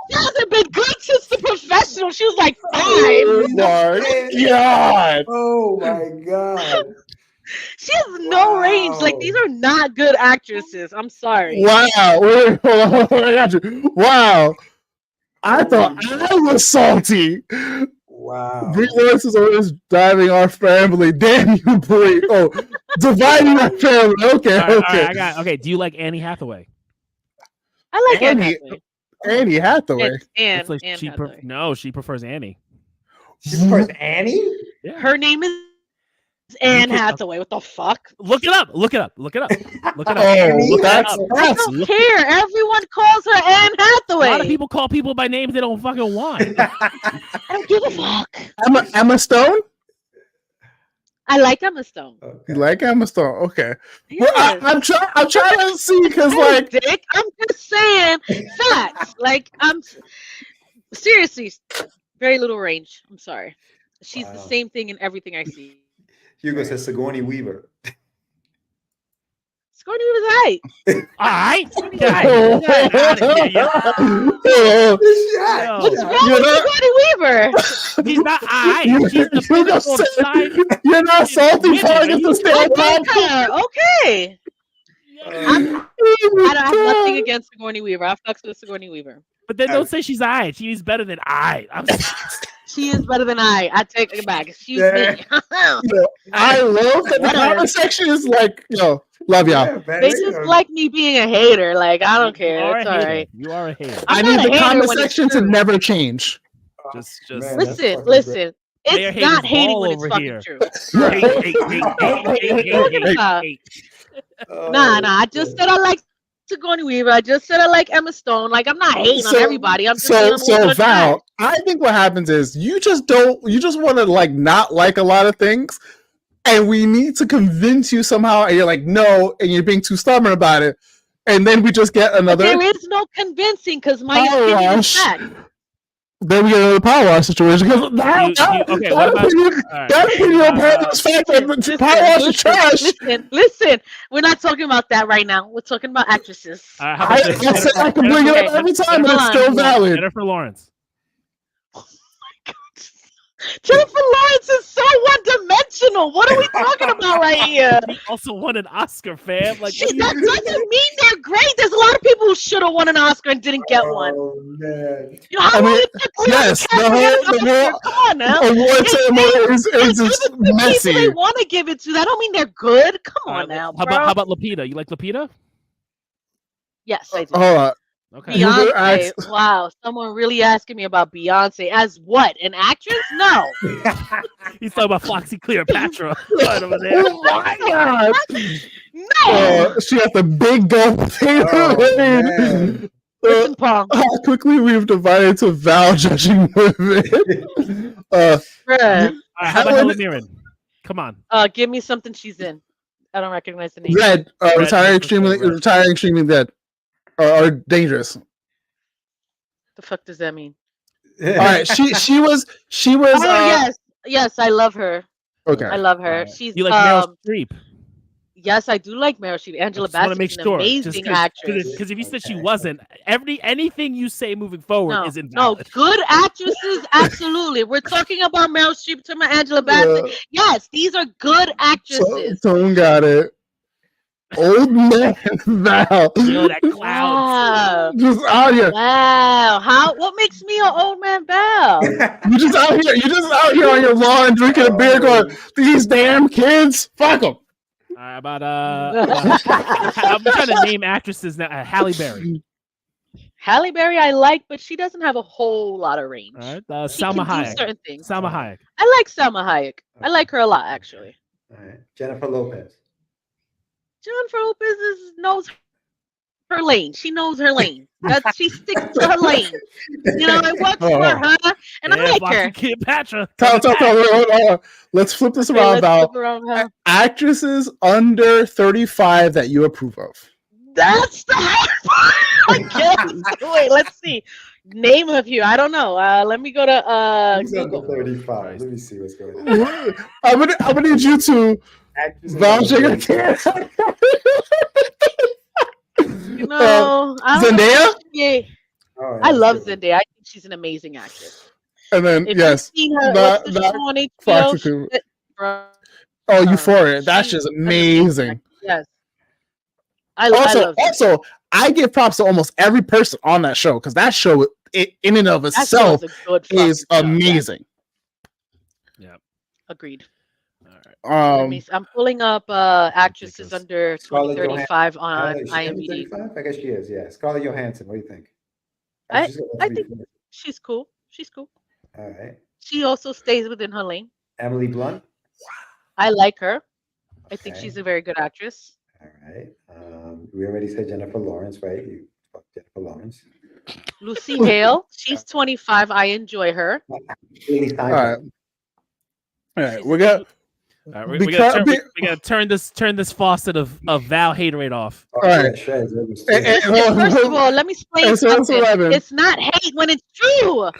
She hasn't been good since The Professional. She was like 5. Oh my God. Oh my God. She has no range. Like Wow. these are not good actresses. I'm sorry. Wow. Wait, hold on. I got you. Wow. I thought I was salty. Wow. Brie Larson is always driving our family. Damn you, Brie. Oh, dividing our family. Okay, All right, okay. okay. Do you like Annie Hathaway? I like Anne Annie- Hathaway. Annie Hathaway. Anne, It's like Anne she Hathaway. no, she prefers Annie. She prefers Annie? Her name is Anne Hathaway. What the fuck? Look it up. Look it up. Look it up. Look it up. Oh, Look it that's up. I don't care. Everyone calls her Anne A Hathaway. lot of people call people by names they don't fucking want. I don't give a fuck. Emma Stone. I like Emma Stone. You like Emma Stone? Okay. Yes. Well, I'm trying to see because Hey, like Dick, I'm just saying facts. Like I'm seriously very little range. I'm sorry. She's the Wow. same thing in everything I see. Hugo says Sigourney Weaver. Sigourney was right. All right. Oh. Yeah. What's wrong You're with not- Sigourney Weaver? She's not I. You- She's the you pinnacle of just said- science. You're not salty Women, calling are us you- to I stand like up. her. Okay. I have nothing against Sigourney Weaver. I fucks with Sigourney Weaver. But then don't say she's I. She's better than I. She is better than I take it back. Excuse Yeah. me. I love that the Whatever. comment section is like, yo, love y'all. Yeah, man, They just like me being a hater. Like I don't care. You are It's a all hater. right. You are a hater. I I'm need not the a hater comment when it's section to true. never change. Just Man, that's Listen, fucking listen. Player It's haters not hating ball when it's over fucking here. true. Hate. Oh, Nah. I just said I like Sigourney Weaver. I just said I like Emma Stone. Like I'm not hating on everybody. I'm just saying I'm So gonna try. Val, I think what happens is you just want to like not like a lot of things, and we need to convince you somehow, and you're like no, and you're being too stubborn about it, and then we just get another. There is no convincing because my Power opinion wash. is fact. Then we get another power wash situation. Because okay, what about that opinion is fact that power wash is trash. Listen. We're not talking about that right now. We're talking about actresses. I said I can bring it up every time, but it's still valid. Jennifer Lawrence. Jennifer Lawrence is so one-dimensional. What are we talking about right here? She also won an Oscar, fam. Like, that doesn't mean they're great. There's a lot of people who should have won an Oscar and didn't get one. Oh man! You know how long it took yes, the whole come on now. Award ceremony is just messy. People they want to give it to. That don't mean they're good. Come on now, bro. How about Lupita? You like Lupita? Yes, I do. Hold on. Okay. Beyonce. Wow, someone really asking me about Beyonce as what? An actress? No. He's talking about Foxy Cleopatra. Oh my God! No. She has the big gun thing. Listen, Paul. How quickly we've divided to Val judging women. How about Helen Mirren? Come on. Give me something she's in. I don't recognize the name. Red, retiring extremely dead. Or dangerous. The fuck does that mean? All right, she was. Oh yes, I love her. Okay, I love her. Right. She's You like Meryl Streep? Yes, I do like Meryl Streep. Angela Bassett is an amazing actress. Because if you said she wasn't, anything you say moving forward is invalid. No, good actresses, absolutely. We're talking about Meryl Streep, talking about Angela Bassett. Yeah. Yes, these are good actresses. Tone got it. Old man Val. You know that cloud. Just out here. Wow. What makes me an old man Val? You just out here on your lawn drinking a beer going, these damn kids, fuck them. I'm trying to name actresses now. Halle Berry. Halle Berry I like, but she doesn't have a whole lot of range. All right. Salma Hayek. Certain things. Salma Hayek. I like Salma Hayek. I like her a lot, actually. All right. Jennifer Lopez. Jennifer Lopez knows her lane. She knows her lane. She sticks to her lane. You know, it works for her, and I like her. Cleopatra. Hold on. Let's flip this around, Val. Actresses under 35 that you approve of. That's the hard part. I guess. Wait, let's see. Name a few. I don't know. Let me go to Google. 35. Let me see what's going on. I'm gonna need you to vouch against. You know, Zendaya. Yeah, I love Zendaya. I think she's an amazing actress. And then if yes, you've seen her, what's the show on HBO? Oh, Euphoria. That's just amazing. Yes. I love I give props to almost every person on that show because that show in and of itself is amazing. Yeah. Agreed. All right. I'm pulling up actresses under 35 on IMDb. I guess she is. Yeah, Scarlett Johansson. What do you think? I think she's cool. She's cool. All right. She also stays within her lane. Emily Blunt. I like her. I think she's a very good actress. All right. We already said Jennifer Lawrence, right? You fucked Jennifer Lawrence. Lucy Hale. She's 25. I enjoy her. All right. We gotta turn this faucet of Val haterade off. All right. First of all, let me explain something. It's not hate when it's true.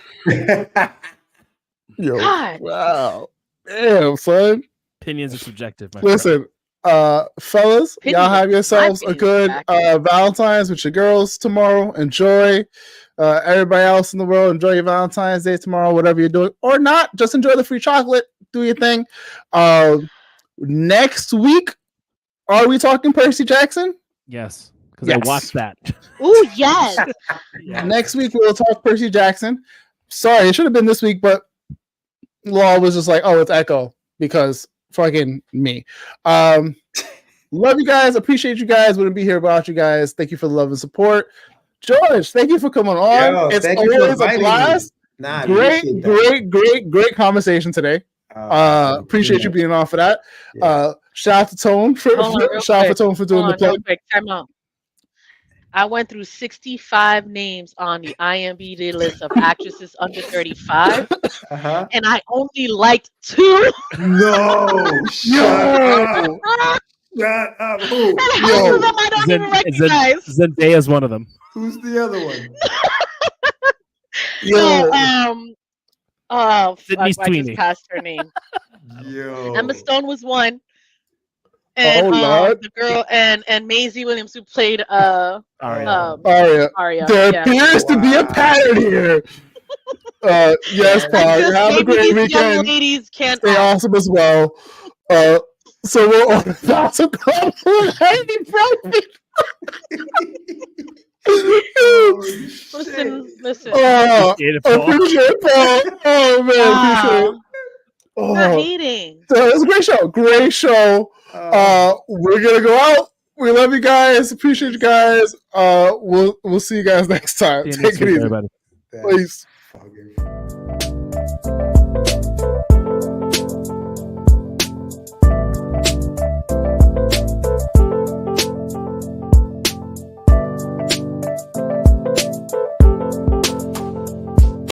Yo, God. wow. Damn, son. Opinions are subjective. Listen, fellas, y'all have yourselves a good Valentine's with your girls tomorrow. Enjoy. Everybody else in the world, enjoy your Valentine's Day tomorrow, whatever you're doing, or not. Just enjoy the free chocolate. Do your thing. Next week, are we talking Percy Jackson? Yes, because I watched that. Oh yes. Next week we'll talk Percy Jackson. Sorry, it should have been this week, but Law was just like, oh, it's Echo because fucking me. Love you guys. Appreciate you guys. Wouldn't be here without you guys. Thank you for the love and support. George, thank you for coming on. It's always a blast. Great conversation today. Appreciate you being on for that. Shout out to Tone for doing the plug. Time out. I went through 65 names on the IMDb list of actresses under 35, and I only liked 2. No, Shut up. Who? And half of them I don't even recognize. Zendaya's one of them. Who's the other one? Oh, Sydney fuck, I Sweeney. just passed her name. Yo. Emma Stone was one. And Lord. the girl and Maisie Williams who played Aria. Aria. There Yeah. appears to be a pattern here. Yes, Paul. Have a great these young weekend. ladies can't Stay act. awesome as well. So we'll order thousand club with Andy Broken. Listen. Appreciate it, Paul. Oh man, appreciate it. I'm not hating. So it was a great show. Great show. We're gonna go out. We love you guys. Appreciate you guys. We'll see you guys next time. Take it easy. Everybody. Please. Fucking